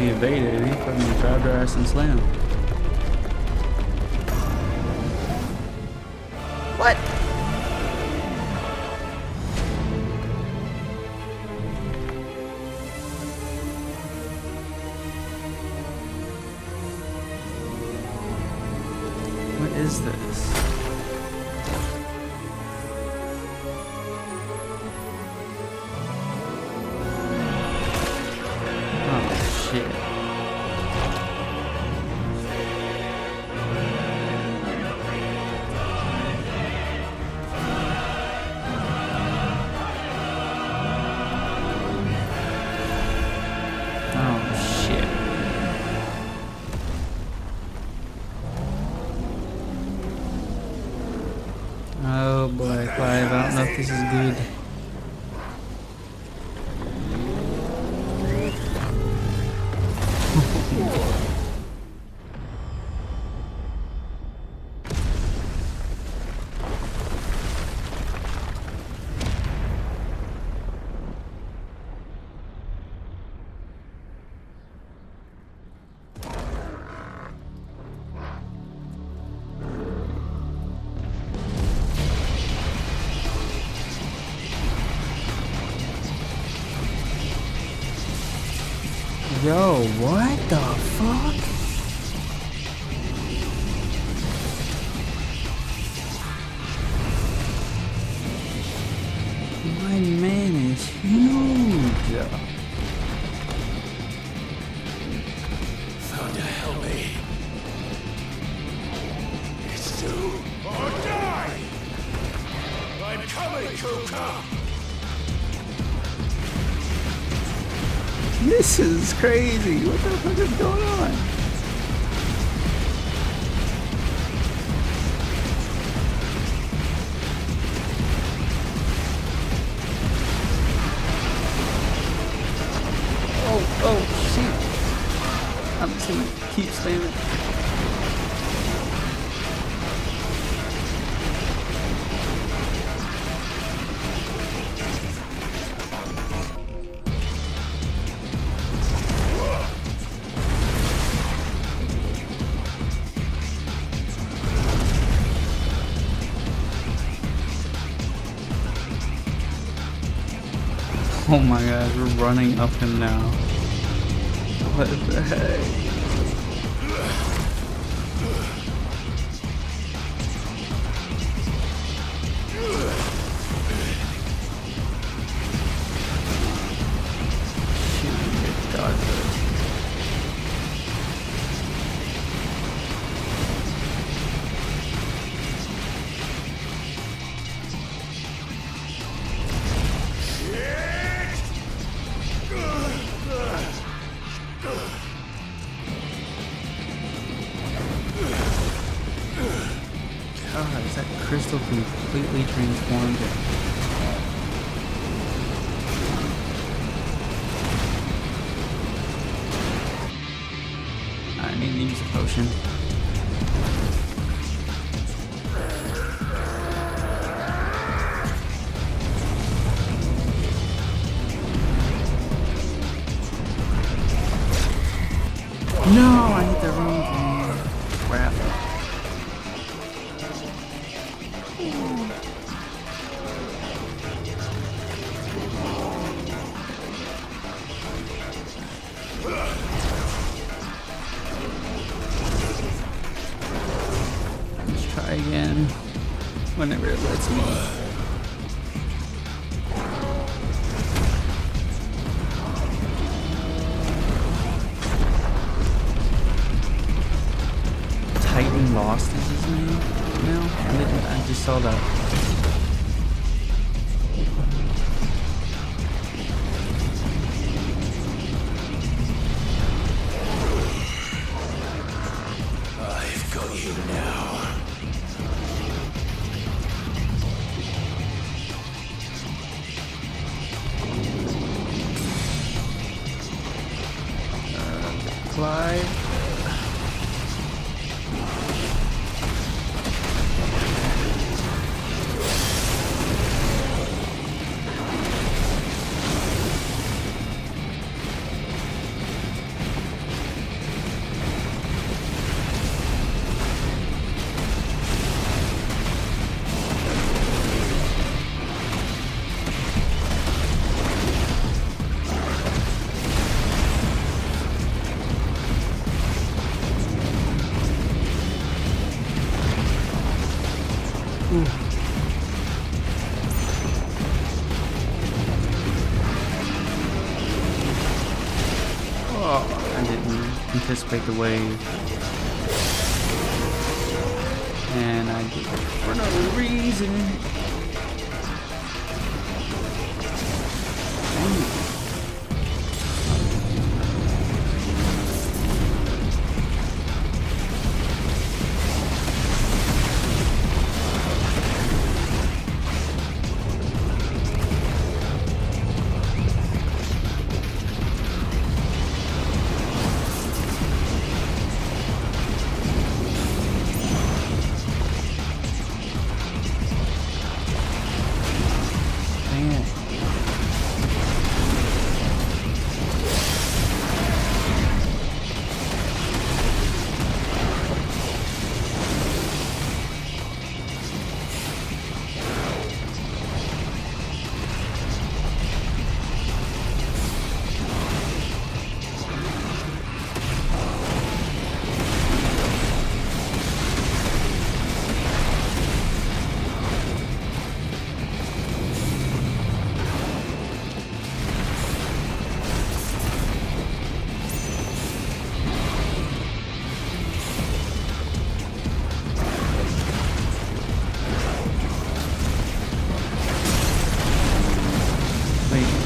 we evaded, he fucking grabbed our ass and slammed. What? What is this? Oh shit. Oh shit. Oh boy, Clive, I don't know if this is good. Yo, what the fuck? My man is huge. Thunder help me. It's do or die! I'm coming, Kupka! This is crazy. What the fuck is going on? Oh, shit. I'm just gonna keep spamming. Oh my god, we're running up him now. What the heck? God, is that crystal completely transformed? I need to use a potion. No, I hit the wrong thing. Crap. Let's try again. Whenever it lets me. Titan Lost is his name now? I just saw that. I've got you now. Clive. anticipate the wave. And I did it for no reason. Dang.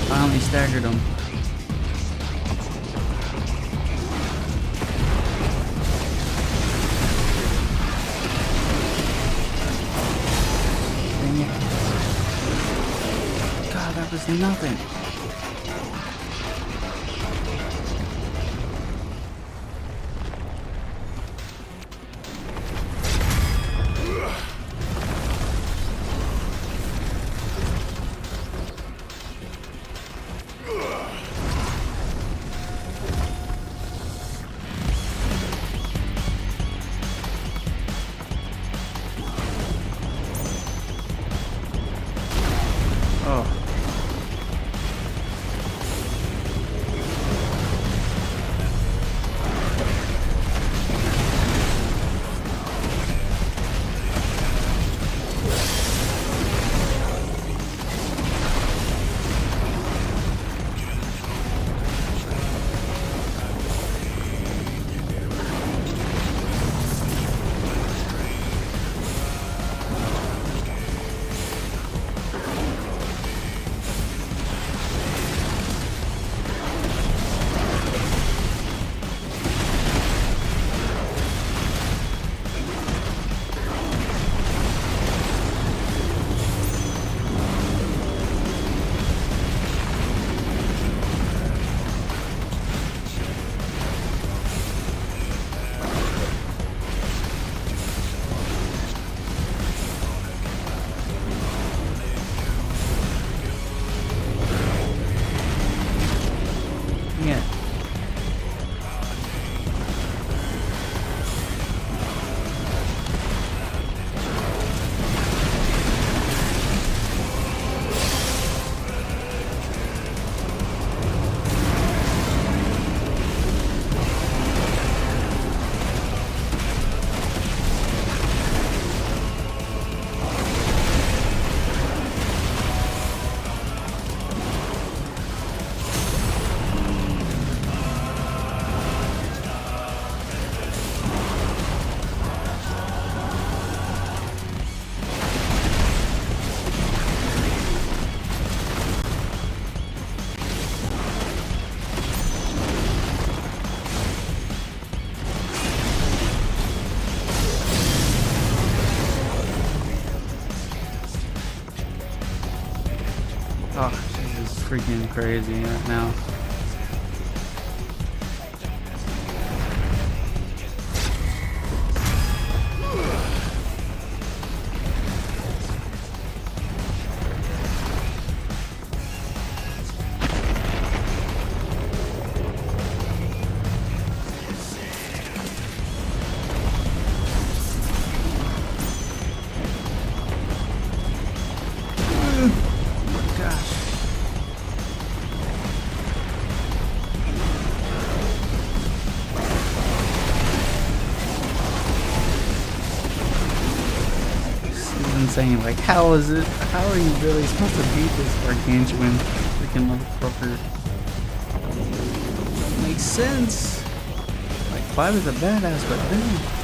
Finally staggered him. Dang it. God, that was nothing. Oh, this is freaking crazy right now. Insane. Like, how are you really supposed to beat this gargantuan freaking motherfucker? Makes sense. Like, Clive is a badass, but damn.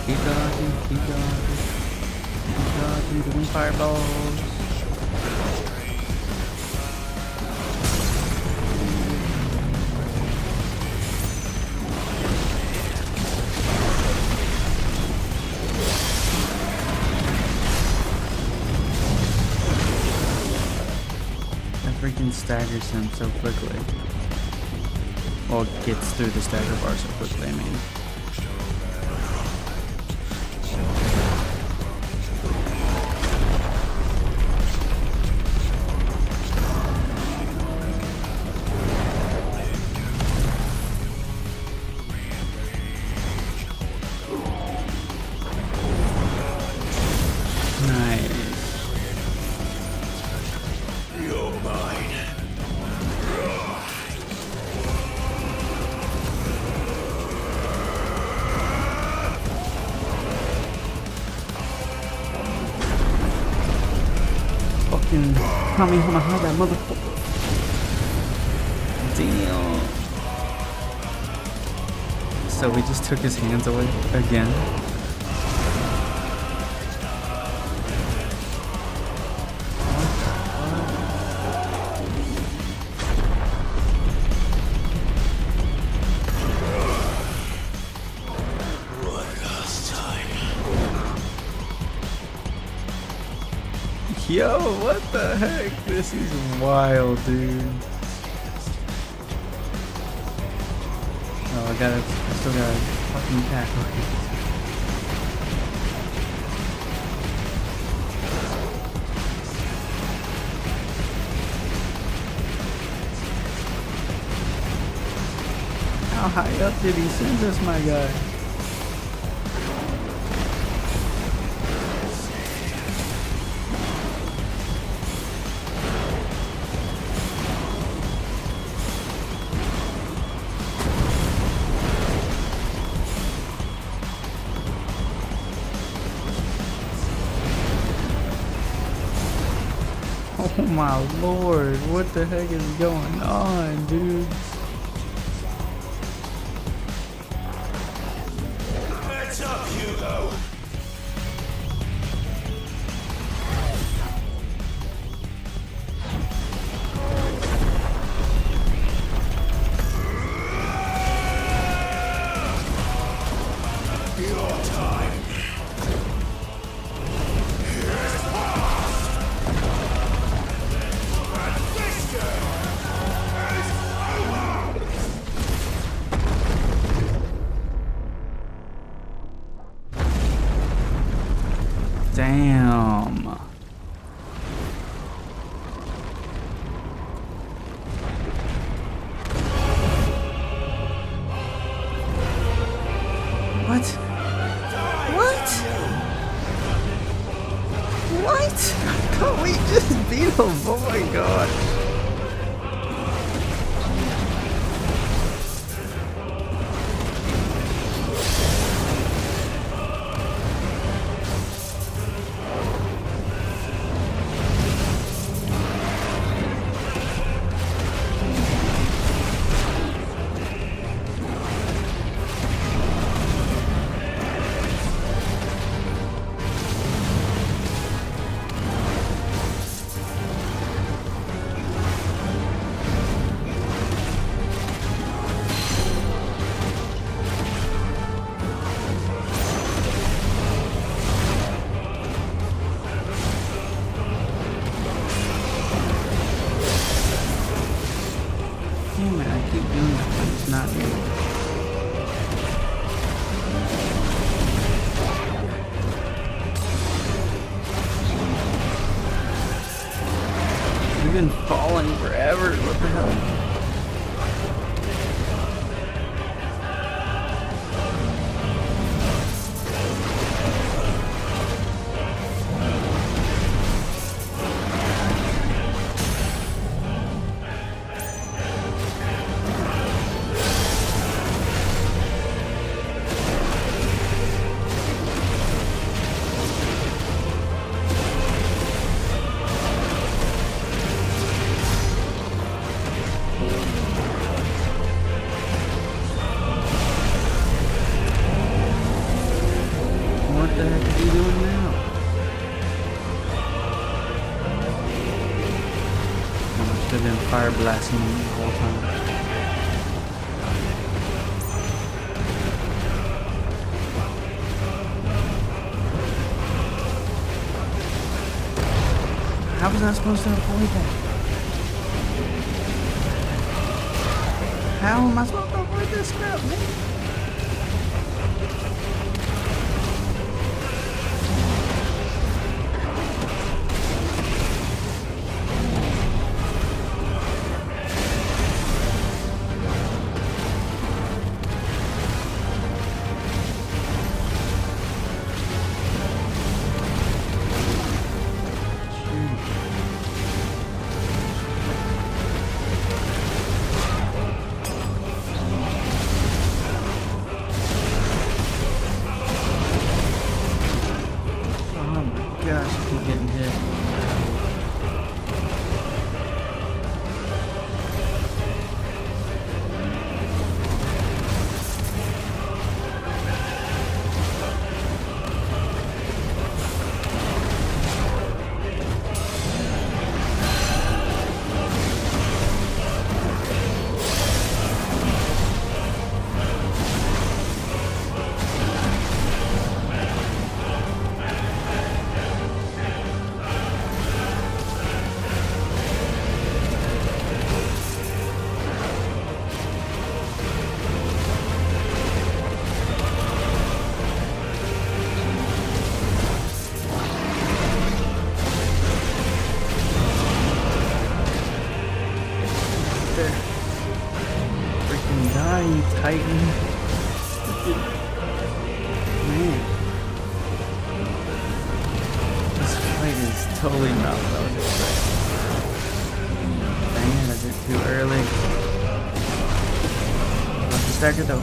Keep dodging, doing fireballs. That freaking staggers him so quickly. Well, gets through the stagger bar so quickly, I mean. Kamehameha, motherfucker. Damn. So we just took his hands away again. Yo, what the heck? This is wild, dude. Oh, I still got a fucking pack. How high up did he send us, my guy? Oh my lord, what the heck is going on, dude? Heads up, Hugo! Your time. Damn. What? What? What? Can't we just beat him? Oh my god. Damn it, I keep doing that when it's not doing it. We've been falling forever. What the hell? What the heck are you doing now? I must have been fire blasting me the whole time. How was I supposed to avoid that? How am I supposed to avoid this crap, man? Gosh, I keep getting hit. Freaking die, you titan. Man. This fight is totally not what I was expecting. Dang it, is it too early? Let's stack it though.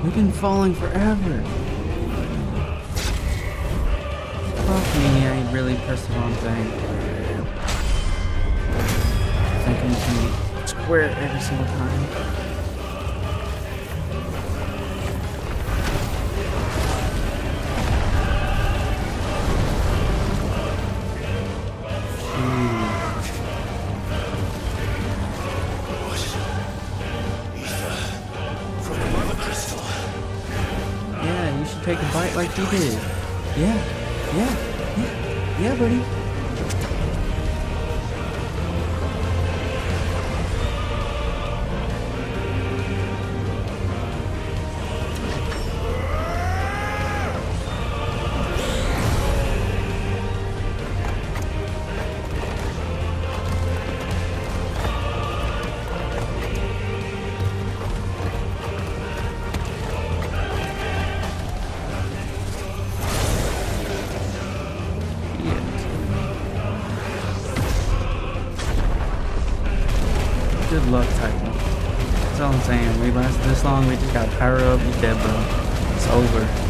We've been falling forever. Fuck me, I really pressed the wrong thing. Thinking we can square it every single time. Take a bite like you did. Yeah, buddy. all I'm saying. We lasted this long, we just got power up, you dead, bro. It's over.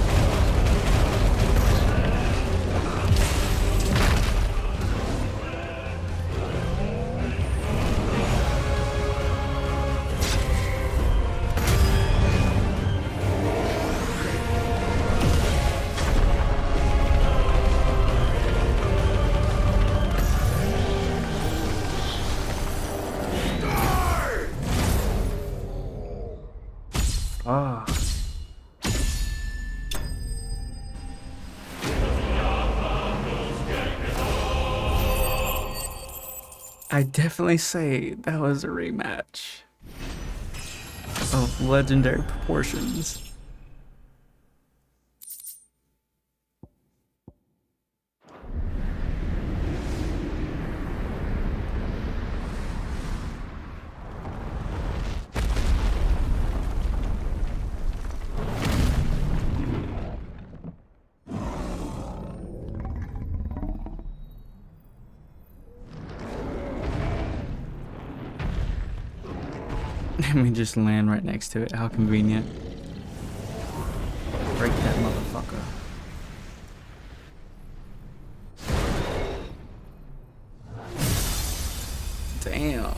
Ah. I definitely say that was a rematch of legendary proportions. And we just land right next to it. How convenient. Break that motherfucker. Damn.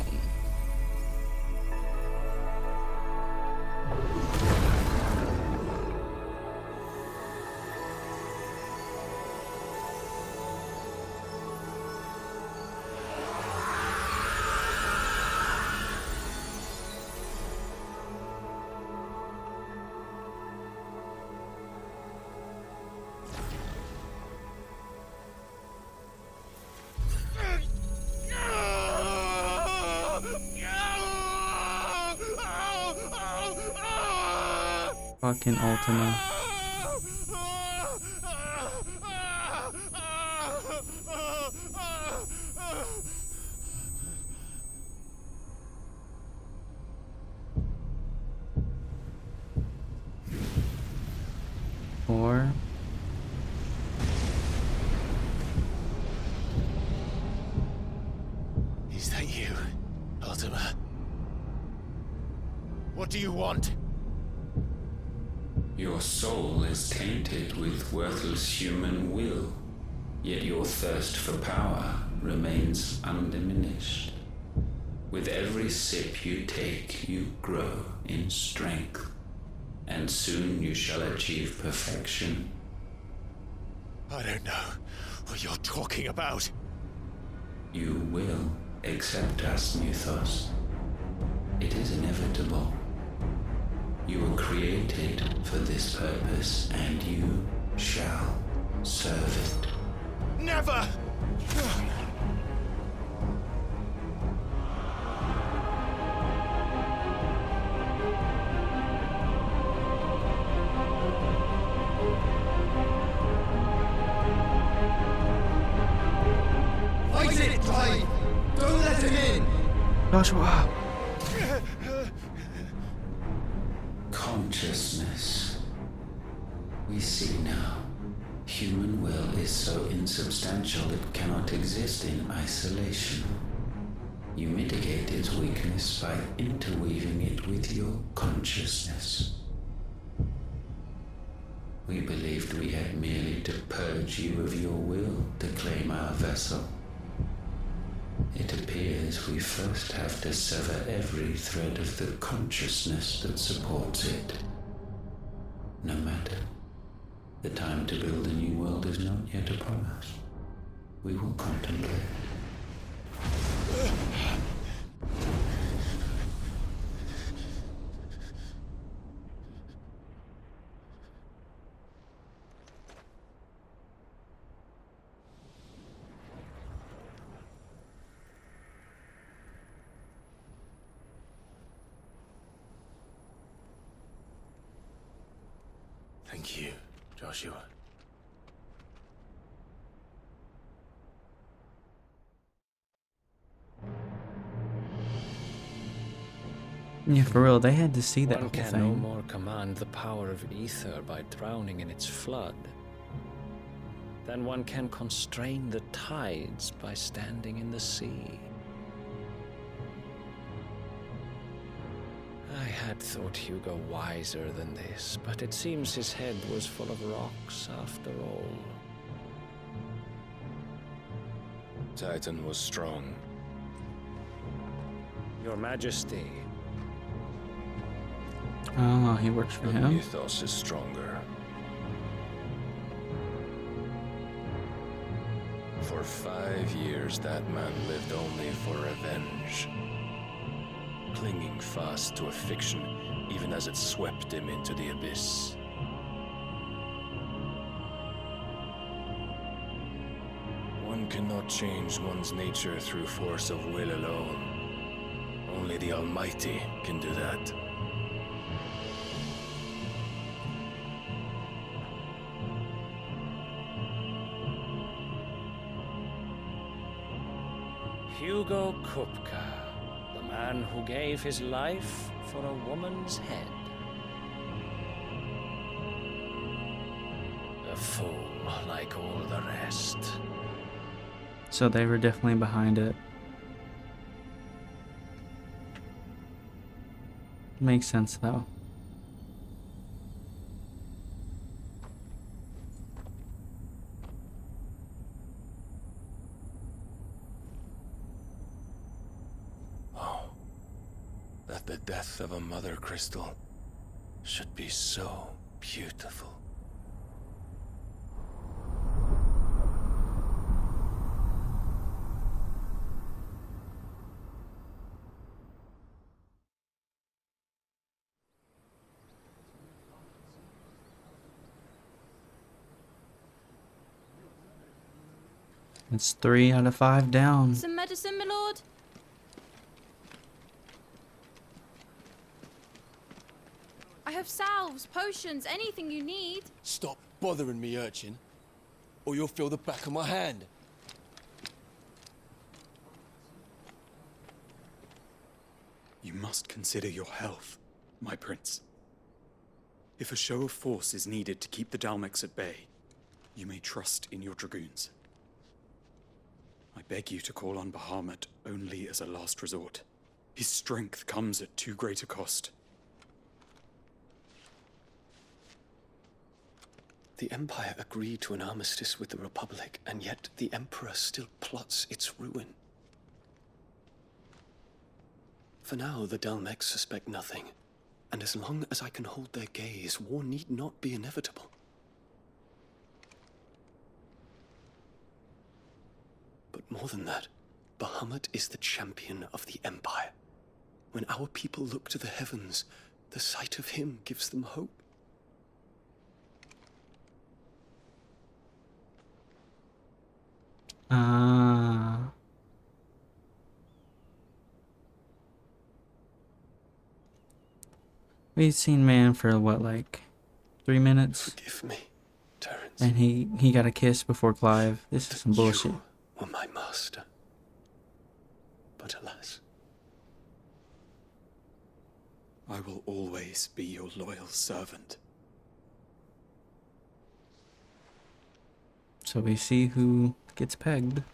Fucking Ultima. Four. Is that you, Ultima? What do you want? Your soul is tainted with worthless human will, yet your thirst for power remains undiminished. With every sip you take, you grow in strength, and soon you shall achieve perfection. I don't know what you're talking about. You will accept us, Mythos. It is inevitable. You were created for this purpose, and you shall serve it. Never! Fight it, Clive! Don't let him in! Joshua! Consciousness. We see now. Human will is so insubstantial it cannot exist in isolation. You mitigate its weakness by interweaving it with your consciousness. We believed we had merely to purge you of your will to claim our vessel. It appears we first have to sever every thread of the consciousness that supports it. No matter. The time to build a new world is not yet upon us. We will contemplate. Thank you, Joshua. Yeah, for real, they had to see that One whole can thing. no more command the power of ether by drowning in its flood than one can constrain the tides by standing in the sea. I had thought Hugo wiser than this, but it seems his head was full of rocks after all. Titan was strong. Your Majesty. Oh, he works for But him. Mythos is stronger. For 5 years, that man lived only for revenge. Clinging fast to a fiction, even as it swept him into the abyss. One cannot change one's nature through force of will alone. Only the Almighty can do that. Hugo Kupka, the man who gave his life for a woman's head. A fool like all the rest. So they were definitely behind it. Makes sense though. That the death of a mother crystal should be so beautiful. It's 3 out of 5 down. Some medicine, my lord? I have salves, potions, anything you need. Stop bothering me, urchin, or you'll feel the back of my hand. You must consider your health, my prince. If a show of force is needed to keep the Dalmex at bay, you may trust in your dragoons. I beg you to call on Bahamut only as a last resort. His strength comes at too great a cost. The Empire agreed to an armistice with the Republic, and yet the Emperor still plots its ruin. For now, the Dalmex suspect nothing, and as long as I can hold their gaze, war need not be inevitable. But more than that, Bahamut is the champion of the Empire. When our people look to the heavens, the sight of him gives them hope. We've seen man for what, like 3 minutes? Forgive me, Terence. And he got a kiss before Clive. This is some bullshit. You were my master. But alas. I will always be your loyal servant. So we see who gets pegged.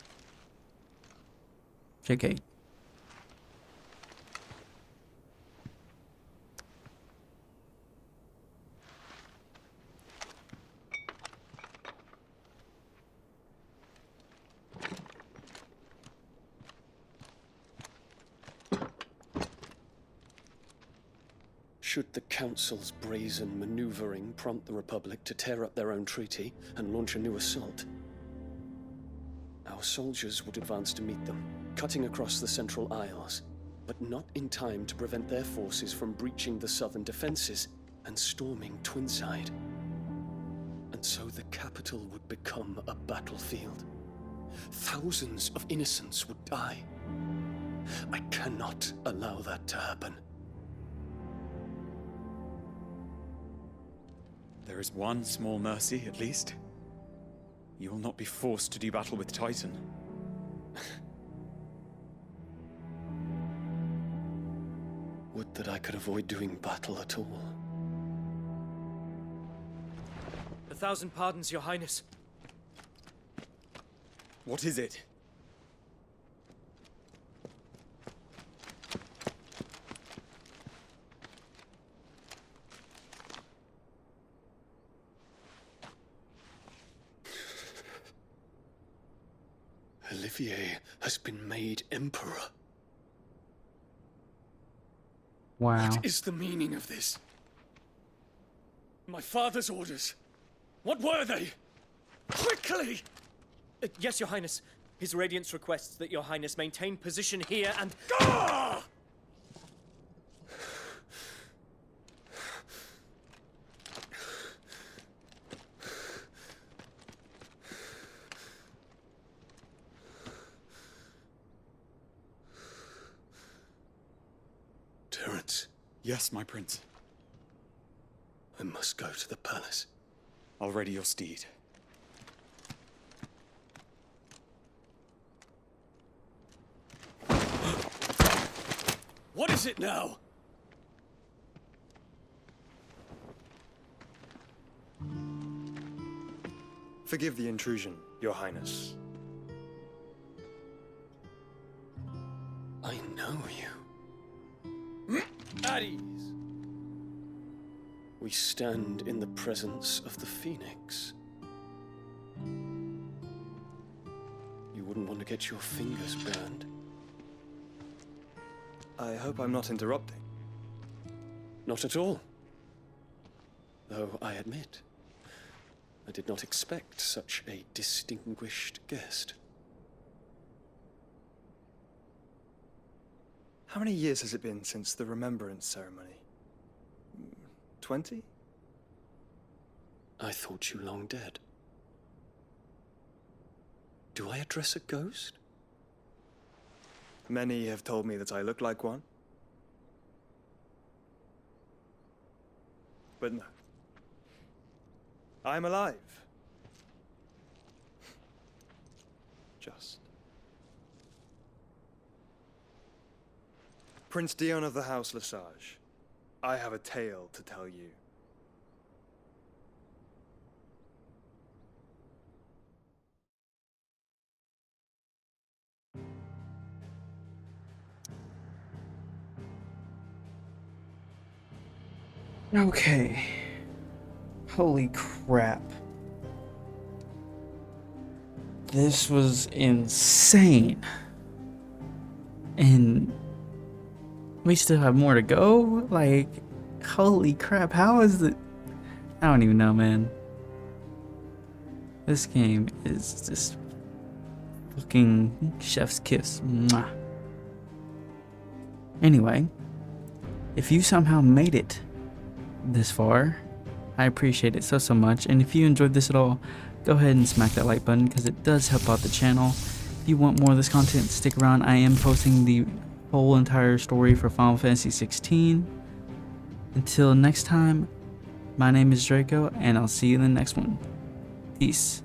JK. Should the Council's brazen maneuvering prompt the Republic to tear up their own treaty and launch a new assault, our soldiers would advance to meet them, cutting across the Central Isles, but not in time to prevent their forces from breaching the southern defenses and storming Twinside. And so the capital would become a battlefield. Thousands of innocents would die. I cannot allow that to happen. There is one small mercy, at least. You will not be forced to do battle with Titan. Would that I could avoid doing battle at all. 1,000 pardons, Your Highness. What is it? Olivier has been made emperor. Wow. What is the meaning of this? My father's orders. What were they? Quickly! Yes, Your Highness. His Radiance requests that Your Highness maintain position here and... Ah! Terence. Yes, my prince. I must go to the palace. I'll ready your steed. What is it now? Forgive the intrusion, Your Highness. I know you. At ease. We stand in the presence of the Phoenix. You wouldn't want to get your fingers burned. I hope I'm not interrupting. Not at all. Though I admit, I did not expect such a distinguished guest. How many years has it been since the Remembrance ceremony? 20? I thought you long dead. Do I address a ghost? Many have told me that I look like one. But no. I'm alive. Just. Prince Dion of the House Lesage, I have a tale to tell you. Okay. Holy crap. This was insane. And we still have more to go? Like, holy crap, how is it? I don't even know, man. This game is just fucking chef's kiss. Mwah. Anyway, if you somehow made it this far, I appreciate it so much. And if you enjoyed this at all, go ahead and smack that like button because it does help out the channel. If you want more of this content, stick around. I am posting the whole entire story for Final Fantasy 16. Until next time, my name is Draco, and I'll see you in the next one. Peace.